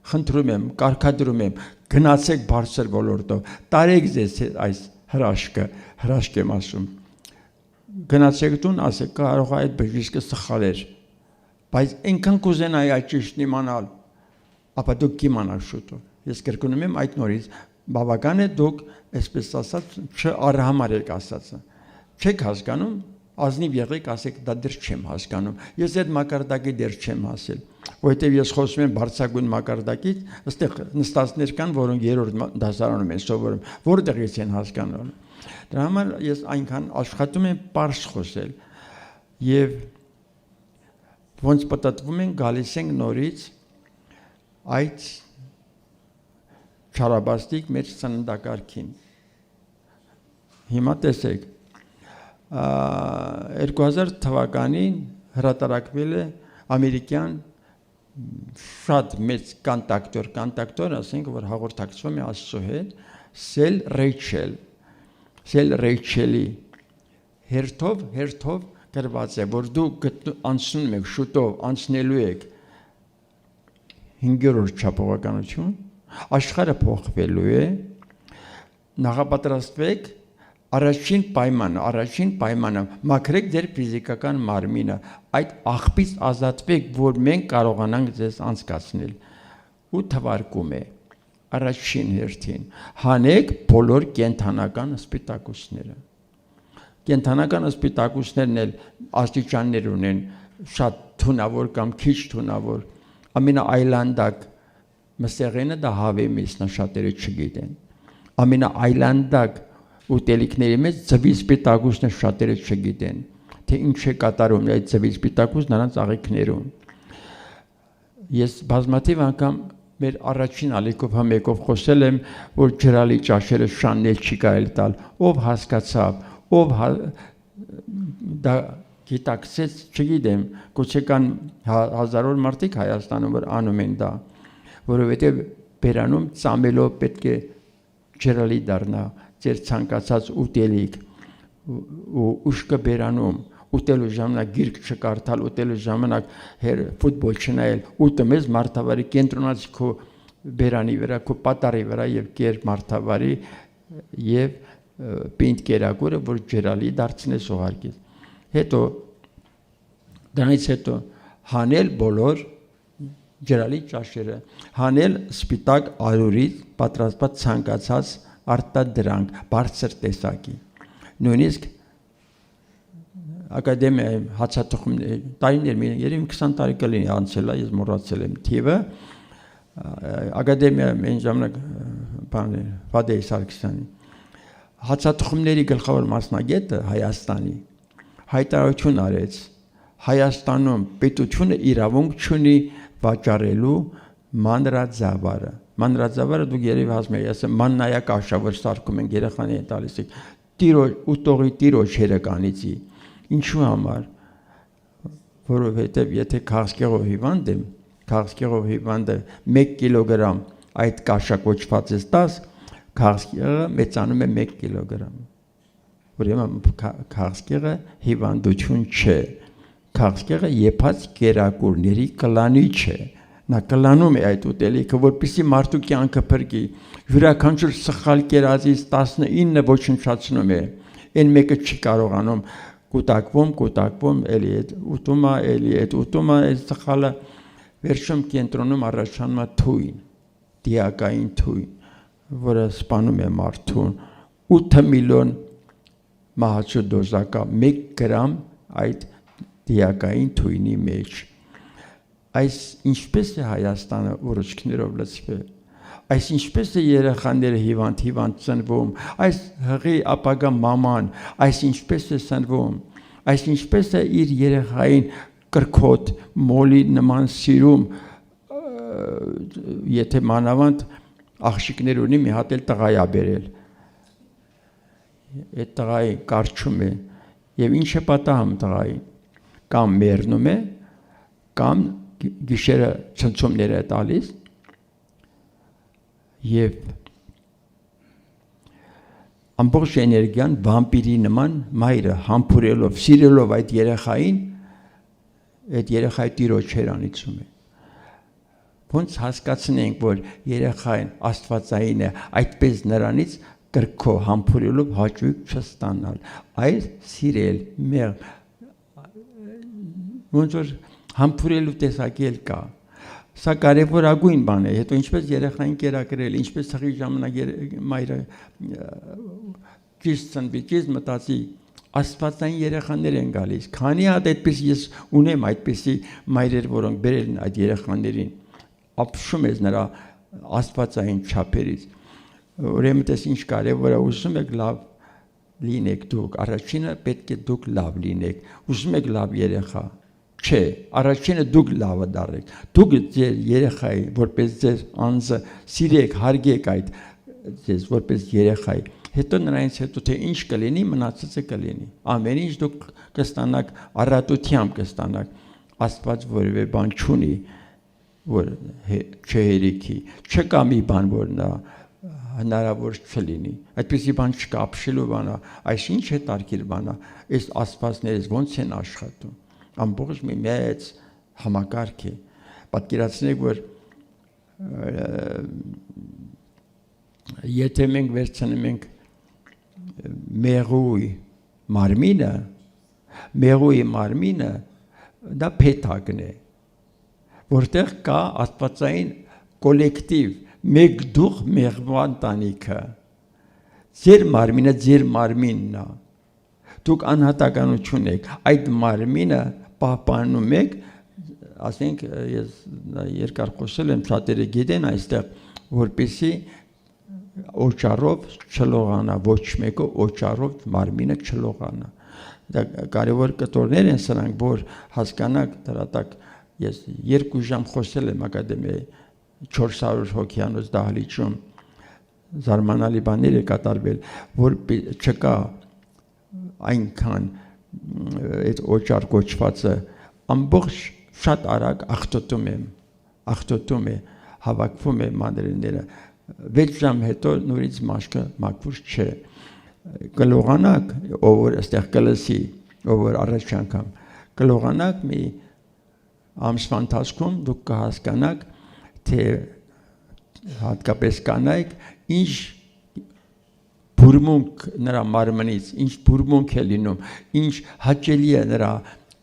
խնդրում եմ, կարգադրում եմ, գնացեք բարձր ոլորտով, տարեք ձեզ այս հրաշքը, հրաշք եմ ասում։ Գնացեք տուն, ասեք, կարող է այդ բժիշկը սխալ էր, բայց այնքան կուզենայի այդ ճիշտն իմանալ, ապա դուք կիմանաք շուտով։ Ես կրկնում եմ այդ նորից, բավական է դուք, այսպես ասած, չարհամար եք ասածը, չեք հասկանում, ազնիվ եղեք, ասեք, դա դեռ չեմ հասկանում, ես այդ մակարդակի դեռ չեմ հասել, որովհետև ես խոսում եմ բարձրագույն մակարդակից, այստեղ նստածներ կան, որոնք երրորդ դասարանում են սովորում, որտեղից են հասկանում։ Դրա համար ես այնքան աշխատում եմ պարզ խոսել եւ ոնց պատտվում են գալիս ենք նորից այդ չարաբաստիկ մեր սննդակարգին։ Հիմա տեսեք, 2000 թվականին հրատարակվել է ամերիկյան շատ մեծ կանտակտոր, ասենք, որ հաղորդակցվում է Աստծո հետ, Սել Ռեյչելի հերթով գրված է, որ դուք անցնում եք, շուտով անցնելու եք 5-րդ չափողականություն, Աշխարհը փոխվելու է, նախապատրաստվեք, առաջին պայմանը, մաքրեք ձեր ֆիզիկական մարմինը, այդ աղբից ազատվեք, որ մենք կարողանանք ձեզ անցկացնել, ու թվարկում է, առաջին հերթին, հանեք բոլոր կենդանական սպիտակուցները, կենդանական սպիտակուցներն էլ աստիճաններ ունեն, շատ թունավոր կամ քիչ թունավոր, ամենաայլանդակ մսեղենը դա հավեմիսն է, շատերը չգիտեն, ամենաայլանդակ ուտելիքների մեջ ձվի սպիտակուցն է, շատերը չգիտեն, թե ինչ է կատարում այդ ձվի սպիտակուց նրանց աղիքներում։ Ես բազմաթիվ անգամ մեր առաջին ալիքով մեկով խոսել եմ, որ ջրալի ճաշերը շաննել չի կարելի տալ, ով հասկացավ, ով դա գիտակցեց, չգիտեմ, գուցե կան հազարավոր մարդիկ Հայաստանում, որ անում են դա, որովհետև բերանում ծամելով պետք է ջրալի դառնա ձեր ցանկացած ուտելիք ու ուշքը բերանում ուտելու ժամանակ գիրք չկարդալ, ուտելու ժամանակ ֆուտբոլ չնայել, ուտը մեզ մարդավարի կենտրոնացի քո բերանի վրա, քո պատառի վրա եւ կեր մարդավարի եւ պինդ կերակուրը, որ ջրալի դարձնես ուղարկես։ Հետո դրանից հետո հանել բոլոր ջրալի ճաշերը, հանել սպիտակ արյուրից պատրաստված ցանկացած արտադրանք, բարձր տեսակի։ Նույնիսկ ակադեմիայի հացաթխումներ, տարիներ, երևի 20 տարի կլինի անցել է, ես մոռացել եմ թիվը, ակադեմիայում այն ժամանակ Վադեյ Սարգսյանի, հացաթխումների գլխավոր մասնագետը Հայաստանի հայտարարություն արեց, Հայաստանում պետությունը իրավունք չունի վաճառելու մանրաձավարը։ Մանրաձավարը դուք երևի հասնում եք, ասեմ մաննայակ աշա, որ սարքում են երեխաներին տալիս եք, ուտողի տիրոջ հերականիցի։ Ինչու համար, որովհետև եթե քաղցկեղով հիվանդ եմ, քաղցկեղով հիվանդը 1 կիլոգրամ այդ կաշա կոչվածից 10, քաղցկեղը մեծանում է 1 կիլոգրամ։ Ուրեմն քաղցկեղը հիվանդություն չէ, քաղցկեղը եփած կերակուրների կլանիչ է, նա կլանում է այդ ուտելիքը, որպեսզի մարդու կյանքը փրկի, յուրաքանչյուր սխալ կերածից 19 ոչնչացնում է, այն մեկը չի կարողանում կուտակվում, էլի այդ ուտումը, այդ սխալը վերջում կենտրոնում առաջանում է թույն, դիակային թույն, որը սպանում է մարդուն, 8 միլիոն մահացու դոզա կա 1 գրամ այդ դիակային թույնի մեջ։ Այս ինչպես է Հայաստանը ուռուցքներով լցվել, այս ինչպես է երեխաները հիվանդ ծնվում, այս հղի ապագա մաման, այս ինչպես է ծնվում, այս ինչպես է իր երեխային կրքոտ, մոլի նման սիրում, եթե մանավանդ աղջիկներ ունի, մի հատ էլ տղա է բերել, այդ տղային կարճում է, եւ ինչ է պատահում տղային, կամ մեռնում է, կամ գիշերը ցնցումներ է տալիս, եւ ամբողջ էներգիան վամպիրի նման մայրը համբուրելով, սիրելով այդ երեխային, այդ երեխայի տիրոջ հերանիցում է։ Ոնց հասկացնենք, որ երեխային աստվածային է, այդպես նրանից կրքով համբուրելով հաճույք չստանալ, այլ սիրել, ոնց որ համբուրելու տեսակի էլ կա։ Սա կարևորագույն բան է, հետո ինչպես երեխային կերակրել, ինչպես հղի ժամանակ մայրը ճիշտ ծնվի, ճիշտ մտածի, աստվածային երեխաներ են գալիս, քանի հատ այդպես ես ունեմ այդպիսի մայրեր, որոնք բերել են այդ երեխաներին, ապշում ես նրա աստվածային չափերից, ուրեմն տես ինչ կարևոր է, ուզում եք լավ լինեք դուք, առաջինը պետք է դուք լավ լինեք, ուզում եք լավ երեխա, չէ, առաջինը դուք լավը դարեք, դուք ձեր երեխայի, որպես ձեր անձը սիրեք, հարգեք այդ ձեզ, որպես երեխայի, հետո նրանից հետո թե ինչ կլինի, մնացածը կլինի, ամեն ինչ դուք կստանաք, առատությամբ կստանաք, Աստված որևէ բան չունի, որ չհերիքի, չկա մի բան, որ նա հնարավոր չլինի, այդպիսի բան չկա, ապշելու բան, այս ինչ է տարգիր բան, այս աստվածներից ոնց են աշխատում, ամբողջ մի մեծ համակարգ է, պատկերացնեք, որ եթե մենք վերցնենք ենք մեղուի մարմինը դա փեթակն է, որտեղ կա աստվածային կոլեկտիվ մեկ դուխ մեղվան տանիքը, ձեր մարմինը ձեր մարմինն է, դուք անհատականություն եք, այդ մարմինը պահպանում եք, ասենք ես երկար խոսել եմ, շատերը գիտեն այստեղ, որպեսզի օճառով չլողանա, ոչ մեկը օճառով մարմինը չլողանա, դա կարևոր կտորներ են սրանք, որ հասկանաք դրատակ, ես 2 ժամ խոսել եմ ակադեմիայի 400 հոգյանոց դահլիճում, զարմանալի բաներ է կատարվել, որ չկա այնքան այդ օճառ կոչվածը, ամբողջ շատ արագ աղտոտում է, հավաքվում է մանրէները, 6 ժամ հետո նորից մաշկը մաքուր չէ, կլողանակ, ով որ այստեղ կլսի, ով որ առաջ անգամ կլողանակ մի ամսվա ընթացքում դուք կհասկանաք, թե հատկապես կանայք, ինչ բուրմունք նրա մարմնից, ինչ բուրմունք է լինում, ինչ հաճելի է նրա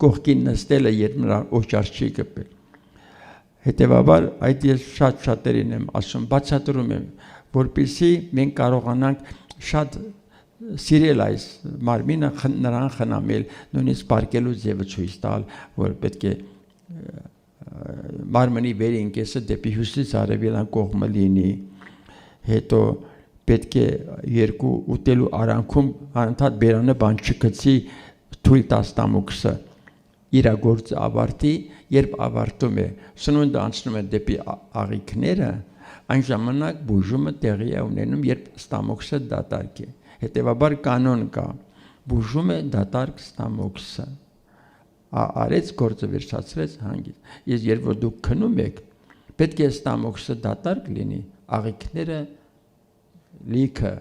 կողքին նստելը, երբ նրա օճառ չի կպել։ Հետևաբար այդ ես շատ-շատերին եմ ասում, բացատրում եմ, որպեսզի մենք կարողանանք շատ սիրել այս մարմինը, նրան խնամել, նույնիսկ պարկելու ձևը ցույց տալ, որ պետք է մարմնի վերին կեսը դեպի հյուսիս արևելյան կողմը լինի, հետո պետք է երկու ուտելու արանքում անընդհատ բերանը բան չգցի, թույլ տա ստամոքսը իր գործը ավարտի, երբ ավարտում է, սնունդը անցնում է դեպի աղիքները, այն ժամանակ բուժումը տեղի է ունենում, երբ ստամոքսը դատարկ է, հետևաբար կանոն կա, բուժում է դատարկ ստամոքսը, արեց գործը վերջացրեց հանգիստ, իսկ երբ որ դուք քնում եք, պետք է ստամոքսը դատարկ լինի, աղիքները լիքը,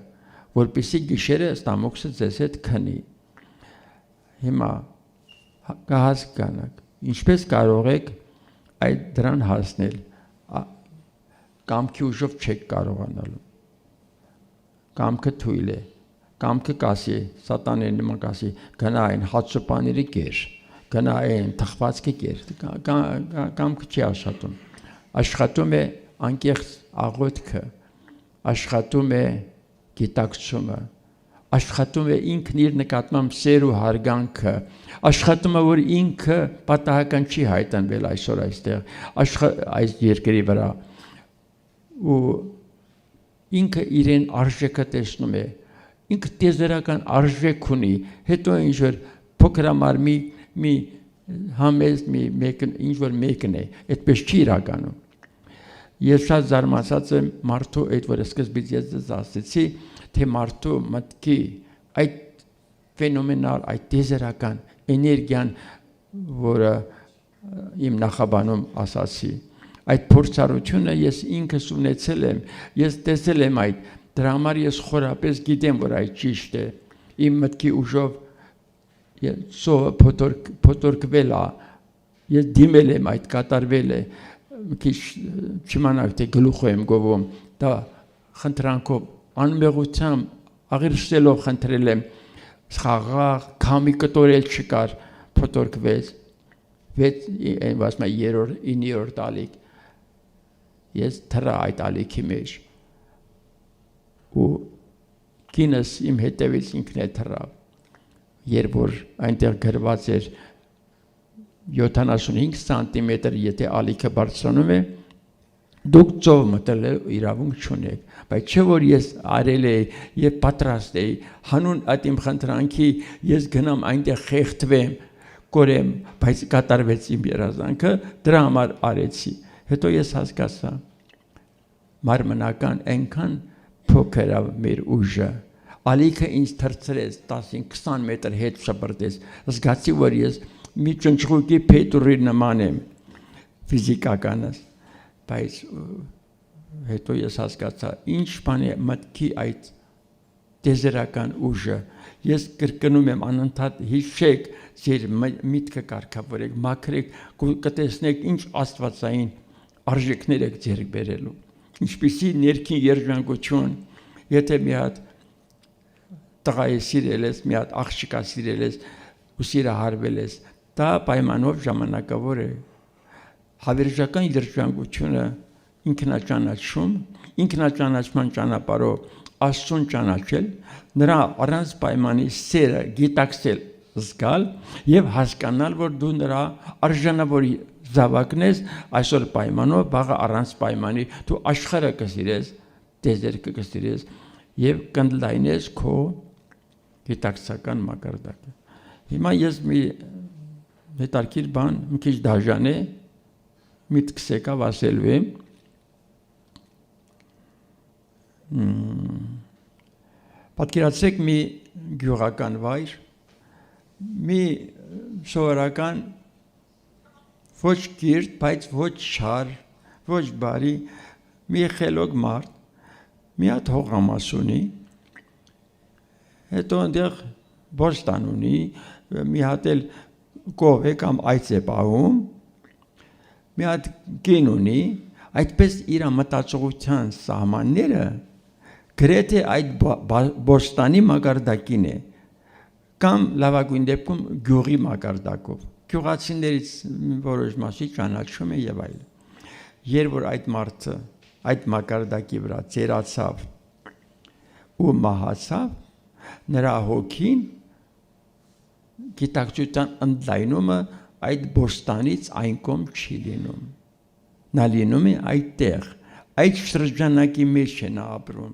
որպեսզի գիշերը ստամոքսը ձեզ հետ քնի, հիմա կհասկանաք, ինչպես կարող եք այդ դրան հասնել, կամքի ուժով չեք կարողանալու, կամքը թույլ է, կամքը կասի, սատանեն նման կասի, գնա այն հացուպաների կեր, գնա այն թխվածքի կեր, կամքը չի աշխատում, աշխատում է անկեղծ աղոթքը, աշխատում է գիտակցումը, աշխատում է ինքն իր նկատմամբ սեր ու հարգանքը, աշխատում է, որ ինքը պատահական չի հայտնվել այսօր այստեղ, այս երկրի վրա, ու ինքը իրեն արժեքը տեսնում է, ինքը տիեզերական արժեք ունի, հետո ինչ-որ փոքրամար մի համեստ, ինչ-որ մեկն է, այդպես չի իրականում, ես շատ զարմացած եմ մարդու այդ, որ սկզբից ես ձեզ ասեցի, թե մարդու մտքի այդ ֆենոմենալ, այդ տիեզերական էներգիան, որը իմ նախաբանում ասացի, այդ փորձառությունը ես ինքս ունեցել եմ, ես տեսել եմ այդ, դրա համար ես խորապես գիտեմ, որ այդ ճիշտ է, իմ մտքի ուժով սովը փոթորկվել է, ես դիմել եմ այդ, կատարվել է, քիչ չիմանալ, թե գլուխով եմ գովում, դա խնդրանքով, անմեղությամբ, աղերսելով խնդրել եմ, խաղաղ, քամի կտորել չկար, փոթորկվեց, 9-րդ ալիք, ես թռա այդ ալիքի մեջ, ու կինս իմ հետևից ինքն է թռավ, երբ որ այնտեղ գրված էր 75 սանտիմետր, եթե ալիքը բարձրանում է, դուք ծով մտնել իրավունք չունեք, բայց չէ որ ես արել էի եւ պատրաստ էի, հանուն այդ իմ խնդրանքի ես գնամ այնտեղ խեղդվեմ, կորեմ, բայց կատարվեց իմ երազանքը, դրա համար արեցի, հետո ես հասկացա, մարմնական այնքան փոքր է մեր ուժը, ալիքը ինձ թռցրեց 10-20 մետր հետ շպրտեց, զգացի որ ես մի ճնճղուկի փետուրի նման եմ, ֆիզիկականս, բայց հետո ես հասկացա, ինչ բան է մտքի այդ տիեզերական ուժը, ես կրկնում եմ անընդհատ հիշեք, ձեր միտքը կարգավորեք, մաքրեք, կտեսնեք ինչ աստվածային արժեքներ եք ձեռք բերելու։ Ինչպիսի ներքին երջանկություն, եթե մի հատ տղա սիրել ես, մի հատ աղջկա սիրել ես ու սիրահարվել ես, դա պայմանով ժամանակավոր է։ Հավերժական երջանկությունը ինքնաճանաչման ճանապարհով Աստծուն ճանաչել, նրա առանց պայմանի սերը գիտակցել, զգալ եւ հասկանալ, որ դու նրա արժանավոր զավակն ես, այսօր պայմանով, վաղը առանց պայմանի դու աշխարհը կսիրես, դեզերքը կսիրես եւ կընդլայնես քո գիտակցական մակարդակը։ Հիմա ես մի հետարքիր բան, մի քիչ դաժան է, միտքս եկավ ասելու եմ։ Պատկերացրեք մի գյուղական վայր, մի սովորական ոչ կիրթ, բայց ոչ չար, ոչ բարի, մի խելոք մարդ, մի հատ հողամաս ունի, հետո այնտեղ բոստան ունի, մի հատ էլ կով է կամ այծ է պահում, մի հատ կին ունի, այդպես իր մտածողության սահմանները գրեթե այդ բոստանի մակարդակին է, կամ լավագույն դեպքում գյուղի մակարդակով։ Գյուղացիներից որոշ մասի ճանաչում է եւ այլն։ Երբ որ այդ մարդը այդ մակարդակի վրա ծերացավ ու մահացավ, նրա հոգին գիտակցության ընդլայնումը այդ բոստանից այն կողմ չի լինում։ Նա լինում է այդտեղ, այդ շրջանակի մեջ է նա ապրում։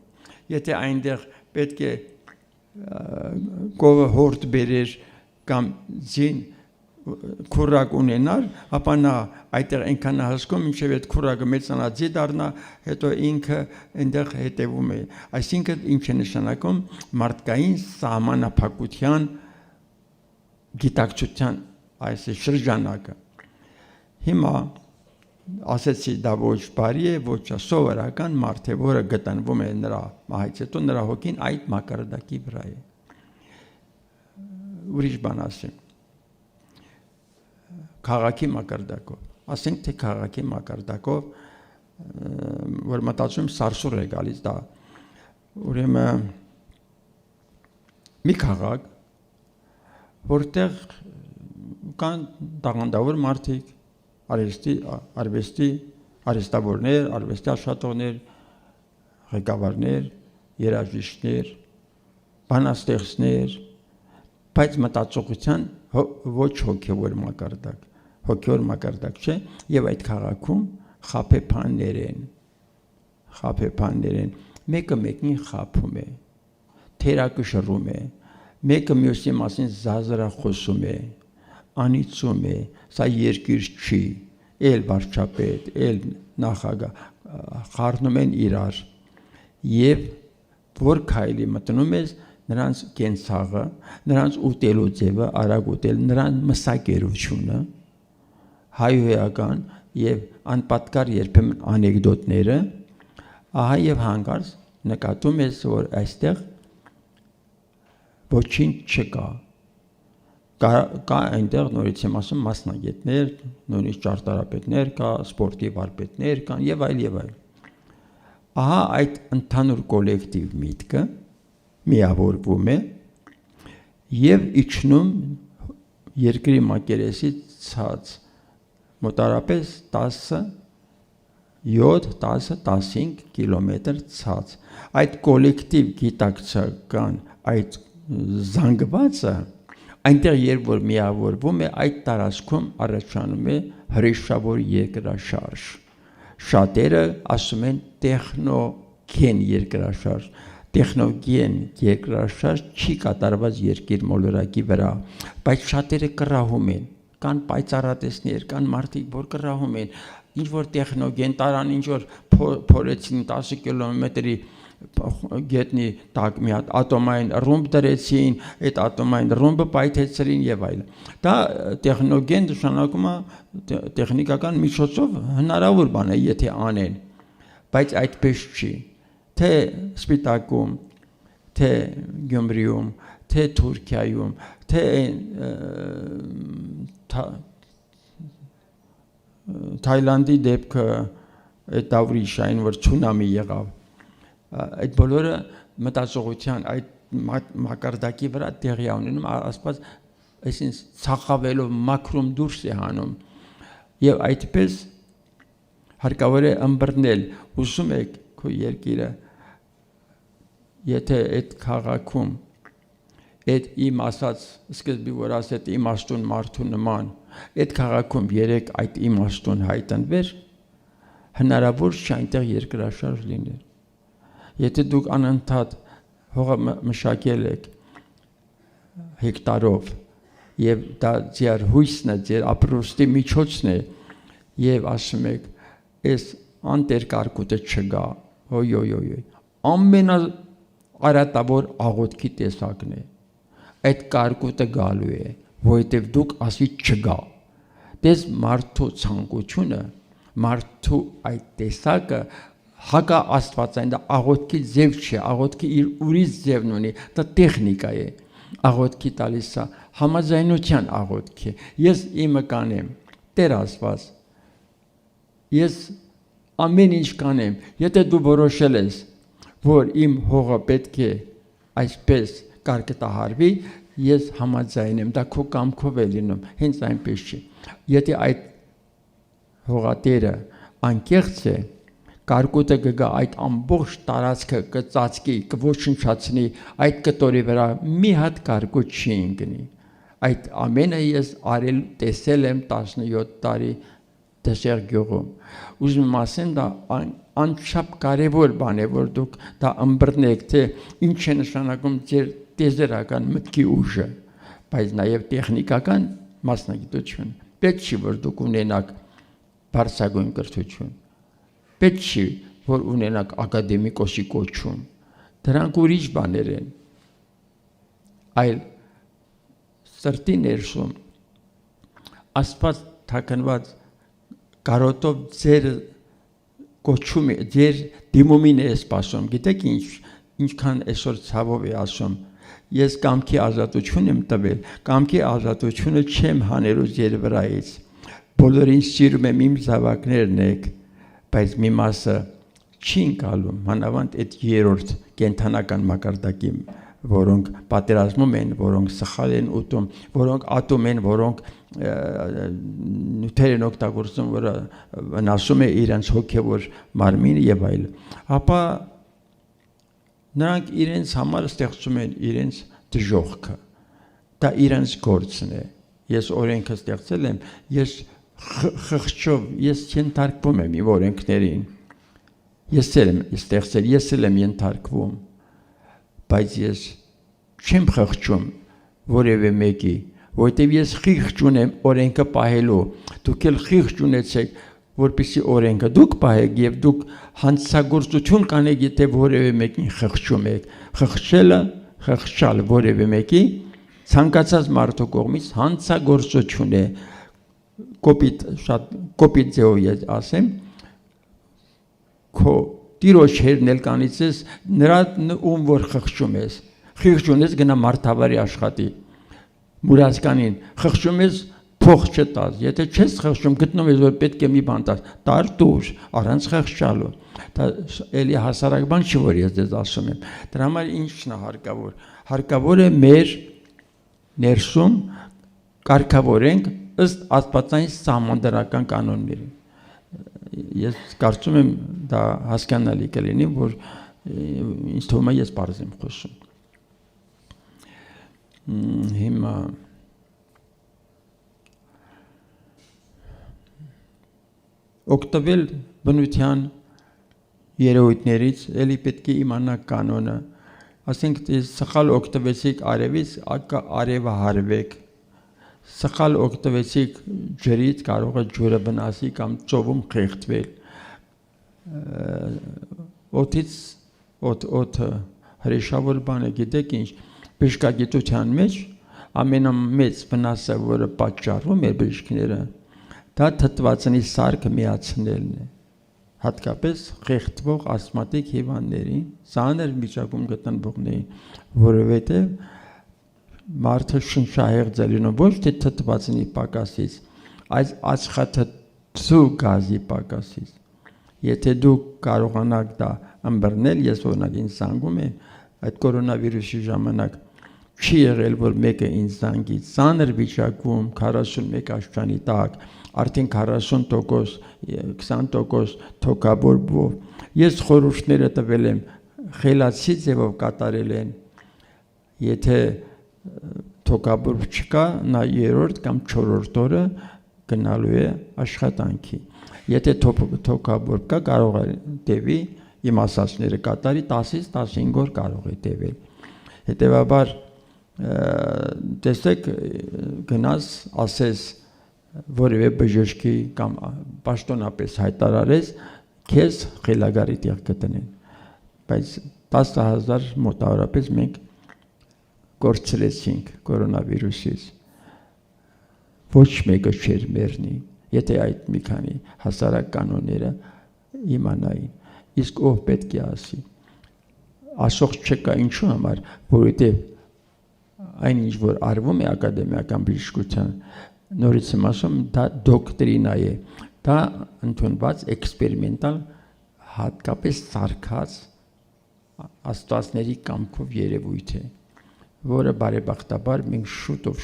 Եթե այնտեղ պետք է կովը հորդ բերեր կամ ձին քուրակ ունենար, ապա նա այդտեղ այնքան հասկում, մինչև այդ քուրակը մեծանա ձի դառնա, հետո ինքը այնտեղ հետևում է։ Այսինքն ինչ է նշանակում մարդկային սահմանափակության գիտակցության այս շրջանակը։ Հիմա ասեցի դա ոչ բարի է, ոչ սովորական մարդ է, որը գտնվում է նրա մահից հետո նրա հոգին այդ մակարդակի վրա է։ Ուրիշ բան ասեմ։ Քաղաքի մակարդակով, ասենք թե քաղաքի մակարդակով, որ մտածում սարսուռ է գալիս դա, ուրեմն մի քաղաք, որտեղ կան տաղանդավոր մարդիկ, արվեստավորներ, արվեստի աշխատողներ, ղեկավարներ, երաժիշտներ, բանաստեղծներ, բայց մտածողության ոչ հոգևոր մակարդակ չէ, եւ այդ քաղաքում խաբեբաններ են, մեկը մեկին խաբում է, թերակշռում է, մեկը մյուսի մասին զազրախոսում է, անիծում է, սա երկիր չի, էլ վարչապետ, էլ նախագահ, խառնում են իրար, եւ որ քայլի մտնում ես, նրանց կենցաղը, նրանց ուտելու ձևը, արագ ուտել, նրանց մսակերությունը, հայհոյական եւ անպատկար երբեմն անեկդոտները, ահա եւ հանկարծ նկատում ես, որ այստեղ ոչինչ չկա։ Կա այնտեղ նորից եմ ասում մասնագետներ, նույնիսկ ճարտարապետներ կա, սպորտի վարպետներ կան եւ այլ։ Ահա այդ ընդհանուր կոլեկտիվ միտքը միավորվում է եւ իջնում երկրի մակերեսից ցած մոտարապես 7-10-15 կիլոմետր ցած։ Այդ կոլեկտիվ գիտակցական այդ զանգվածը այնտեղ երբ որ միավորվում է, այդ տարածքում առաջանում է հրեշավոր երկրաշարժ։ Շատերը ասում են տեխնոգեն երկրաշարժ։ Տեխնոգեն երկրաշարժ չի կատարված երկիր մոլորակի վրա, բայց շատերը կռահում են, կան պայծառատեսներ, կան մարդիկ, որ կռահում են, ինչ որ տեխնոգեն տարան, ինչ որ փորեցին 10 կիլոմետրի գետնի տակ մի հատ ատոմային ռումբ դրեցին, այդ ատոմային ռումբը պայթեցրին եւ այլն։ Դա տեխնոգեն նշանակում է տեխնիկական միջոցով հնարավոր բան է, եթե անեն, բայց այդպես չի։ Թե Սպիտակում, թե Գյումրիում, թե Թուրքիայում, թե Թայլանդի դեպքը այդ ուրիշային որ ցունամի եղավ այդ բոլորը մտածողության այդ մակարդակի վրա տեղի ունենում ասված այսինքն ցախավելով մակրում դուրս է հանում եւ այդպես հարկավոր է ըմբռնել ուզում եք քո երկիրը եթե այդ քաղաքում այդ իմ ասած սկզբի որ ասეთ իմաստուն մարդու նման այդ քաղաքում երեք այդ իմաստուն հայտնվեր հնարավոր չէ այնտեղ երկրաշարժ լիներ եթե դուք անընդհատ հողը մշակել եք հեկտարով եւ դա ձեր հույսն է ձեր ապրոստի միջոցն է եւ ասում եք այս անտերկարկուտը չգա ոյ ամենաարատավոր աղոթքի տեսակն է այդ կարկուտը գալու է որովհետեւ դուք ասի չգա դες մարդու ցանկությունը մարդու այդ տեսակը հակա աստվածային դա աղոթքի ձև չէ աղոթքի իր ուրիշ ձևն ունի դա տեխնիկա է աղոթքի տալիս է համաձայնության աղոթք է ես իմը կանեմ Տեր Աստված ես ամեն ինչ կանեմ եթե դու որոշել ես որ իմ հողը պետք է այսպես կարկտահարվի ես համաձայն եմ դա քո կամքով է լինում հենց այնպես չի եթե այդ հողատերը անկեղծ է կարկուտը կգա այդ ամբողջ տարածքը կծածկի կոչնչացնի այդ կտորի վրա մի հատ կարկուտ չի ընկնի այդ ամենը ես արել տեսել եմ 17 տարի դժեր գյուղում ուզում ասեմ դա անչափ կարևոր բան է որ դուք դա ըմբռնեք թե ինչ է նշանակում ձեր տեզերական մտքի ուժը բայց նաև տեխնիկական մասնագիտություն պետք չի որ դուք ունենաք բարձրագույն կրթություն պետք չի որ ունենաք ակադեմիկոսի կոչում դրանք ուրիշ բաներ են այլ սրտի ներսում Աստված թաքնված կարոտով ձեր կոչումը ձեր դիմումին է սպասում գիտեք ինչքան այսօր ցավով է ասում ես կամքի ազատություն եմ տվել կամքի ազատությունը չեմ հանելու ձեր վրայից բոլորին սիրում եմ իմ զավակներն եք բայց մի մասը չի ընկալում մանավանդ այդ երրորդ կենթանական մակարդակի որոնք պատերազմում են որոնք սխալ են ուտում որոնք ատում են որոնք նյութեր են օգտագործում որը վնասում է իրենց հոգևոր մարմինը եւ այլն ապա նրանք իրենց համար ստեղծում են իրենց դժոխքը դա իրենց գործն է ես օրենքը ստեղծել եմ ես խղճով ես ենթարկվում եմ իմ օրենքներին ես եմ ստեղծել ես եմ ենթարկվում բայց ես չեմ խղճում որևէ մեկի որտեւ ես խիղճ ունեմ օրենքը պահելու դուք էլ խիղճ ունեցեք որպեսզի օրենքը դուք պահեք եւ դուք հանցագործություն կանեք եթե որևէ մեկին խղճում եք խղճելը խղճալ որևէ մեկի ցանկացած մարդու կողմից հանցագործություն է կոպիտ շատ կոպիտ ձեով ես ասեմ քո տիրոջ հերնել կանից ես նրա ում որ խղճում ես խիղճ ունես գնա մարդավարի աշխատի մուրացկանին խղճում ես փող չտաս եթե չես խղճում գտնում ես որ պետք է մի բան տաս տար դուր առանց խղճալու դա էլի հասարակ բան չի որ ես դες ասում եմ դրա համար ինչն է հարկավոր է մեր ներսում կարգավորենք ըստ աստվածային սահմանադրական կանոնների ես կարծում եմ դա հասկանալի կլինի որ ինձ թվում է ես բարձ եմ խոսում հիմա օգտվել բնության երևույթներից էլի պետք է իմանաք կանոնը ասենք սխալ օգտվեցիք արևից արևը հարվեք սխալ օգտվեցիք ջրից կարող է ջուրը վնասի կամ ծովում խեղդվել օդից օդը հրեշավոր բան է գիտեք ինչ բժշկագիտության մեջ ամենամեծ վնասը որը պատճառում է բժիշկները դա թթվածնի սարքը միացնելն է հատկապես խեղդվող ասթմատիկ հիվանդներին ծանր վիճակում գտնվողներին որովհետև մարդը շնչահեղձ է լինում ոչ թե թթվածնի պակասից, այլ աշխատաթու գազի պակասից։ Եթե դուք կարողանաք դա ըմբռնել, ես օրինակ ինձ զանգում են այդ կորոնավիրուսի ժամանակ չի եղել, որ մեկը ինձ զանգի ծանր վիճակում 41 աստիճանի տակ, արդեն 40%, 20% թոքաբորբով։ Ես խորհուրդները տվել եմ, խելացի ձևով կատարել են։ Եթե թոքաբորբ չկա, նա 3-րդ կամ 4-րդ օրը գնալու է աշխատանքի։ Եթե թոքաբորբ կա, կարող է տևի, իմ ասածները կատարի 10-ից 15 օր կարող է տևել։ Հետևաբար տեսեք, գնաս, ասես որևէ բժշկի կամ պաշտոնապես հայտարարես, քեզ խելագարի տեղ կտնեն։ Բայց 10,000 մոտավորապես մենք կորցրեցինք կորոնավիրուսից։ Ոչ մեկը չէր մեռնի, եթե այդ մի քանի հասարակ կանոնները իմանային։ Իսկ ով պետք է ասի։ Ասող չկա, ինչու համար, որովհետև այնինչ որ արվում է ակադեմիական բժշկության, նորից եմ ասում, դա դոկտրինա է, դա ընդունված էքսպերիմենտալ հատկապես սարքած աստվածների կամքով երևույթ է, որը բարեբախտաբար մենք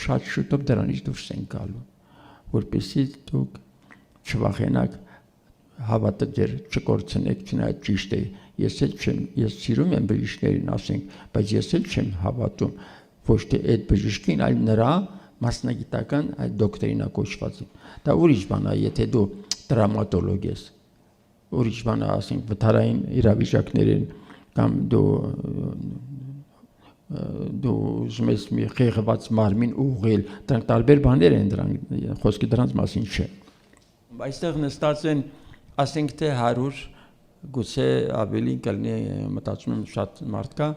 շատ շուտով դրանից դուրս ենք գալու, որպեսզի դուք չվախենաք, հավատը ձեր չկորցնեք, չնայած ճիշտ է, ես սիրում եմ բժիշկներին, ասենք, բայց ես էլ չեմ հավատում, ոչ թե այդ բժշկին, այլ նրա մասնագիտական այդ դոկտրինա կոչվածին։ Դա ուրիշ բան է, եթե դու տրավմատոլոգ ես, ուրիշ բան է, ասենք, վթարային իրավիճակներին կամ դու ուզում ես մի խեղված մարմին ուղղել, դրանք տարբեր բաներ են, դրանք խոսքը դրանց մասին չէ։ Այստեղ նստած են, ասենք թե 100, գուցե ավելի կլինի, մտածում եմ շատ մարդ կա,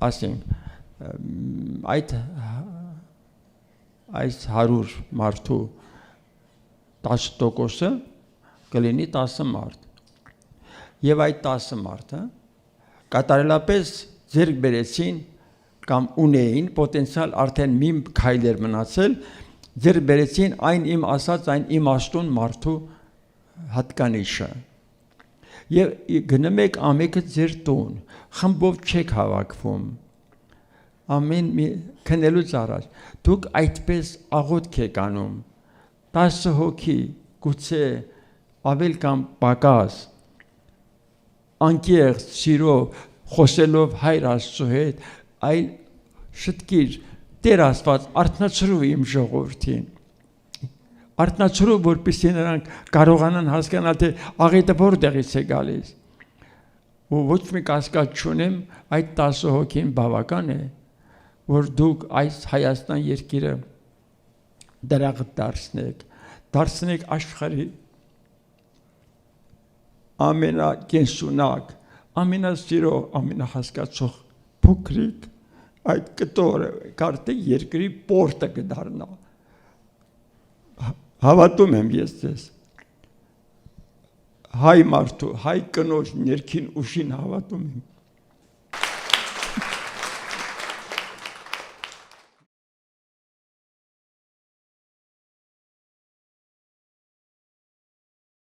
ասենք, այս 100 մարդու 10%-ը կլինի 10 մարդ։ Եվ այդ 10 մարդը կատարելապես ձեռք բերեցին կամ ունեին պոտենցիալ արդեն մի քայլեր մնացել, ձեռք բերեցին այն իմ ասած, այն իմաստուն մարդու հատկանիշը։ Եվ գնում եք ամենը ձեր տուն, խմբով չեք հավաքվում, ամեն մի քնելուց առաջ, դուք այդպես աղոթք եք անում, 10 հոգի, գուցե ավել կամ պակաս, անկեղծ սիրով, խոսելով Հայր Աստծո հետ, այլ շտկիր, Տեր Աստված, արթնացրու իմ ժողովրդին, արթնացրու, որպեսզի նրանք կարողանան հասկանալ, թե աղետը որտեղից է գալիս։ Ու ոչ մի կասկած չունեմ, այդ 10 հոգին բավական է, որ դուք այս Հայաստան երկիրը դրախտ դարձնեք աշխարհի ամենակենսունակ, ամենասիրող, ամենահասկացող փոքրիկ այդ կտորը, կարծեք երկրի պորտը կդառնա։ Հավատում եմ ես ձեզ, հայ մարդու, հայ կնոջ ներքին ուժին հավատում եմ,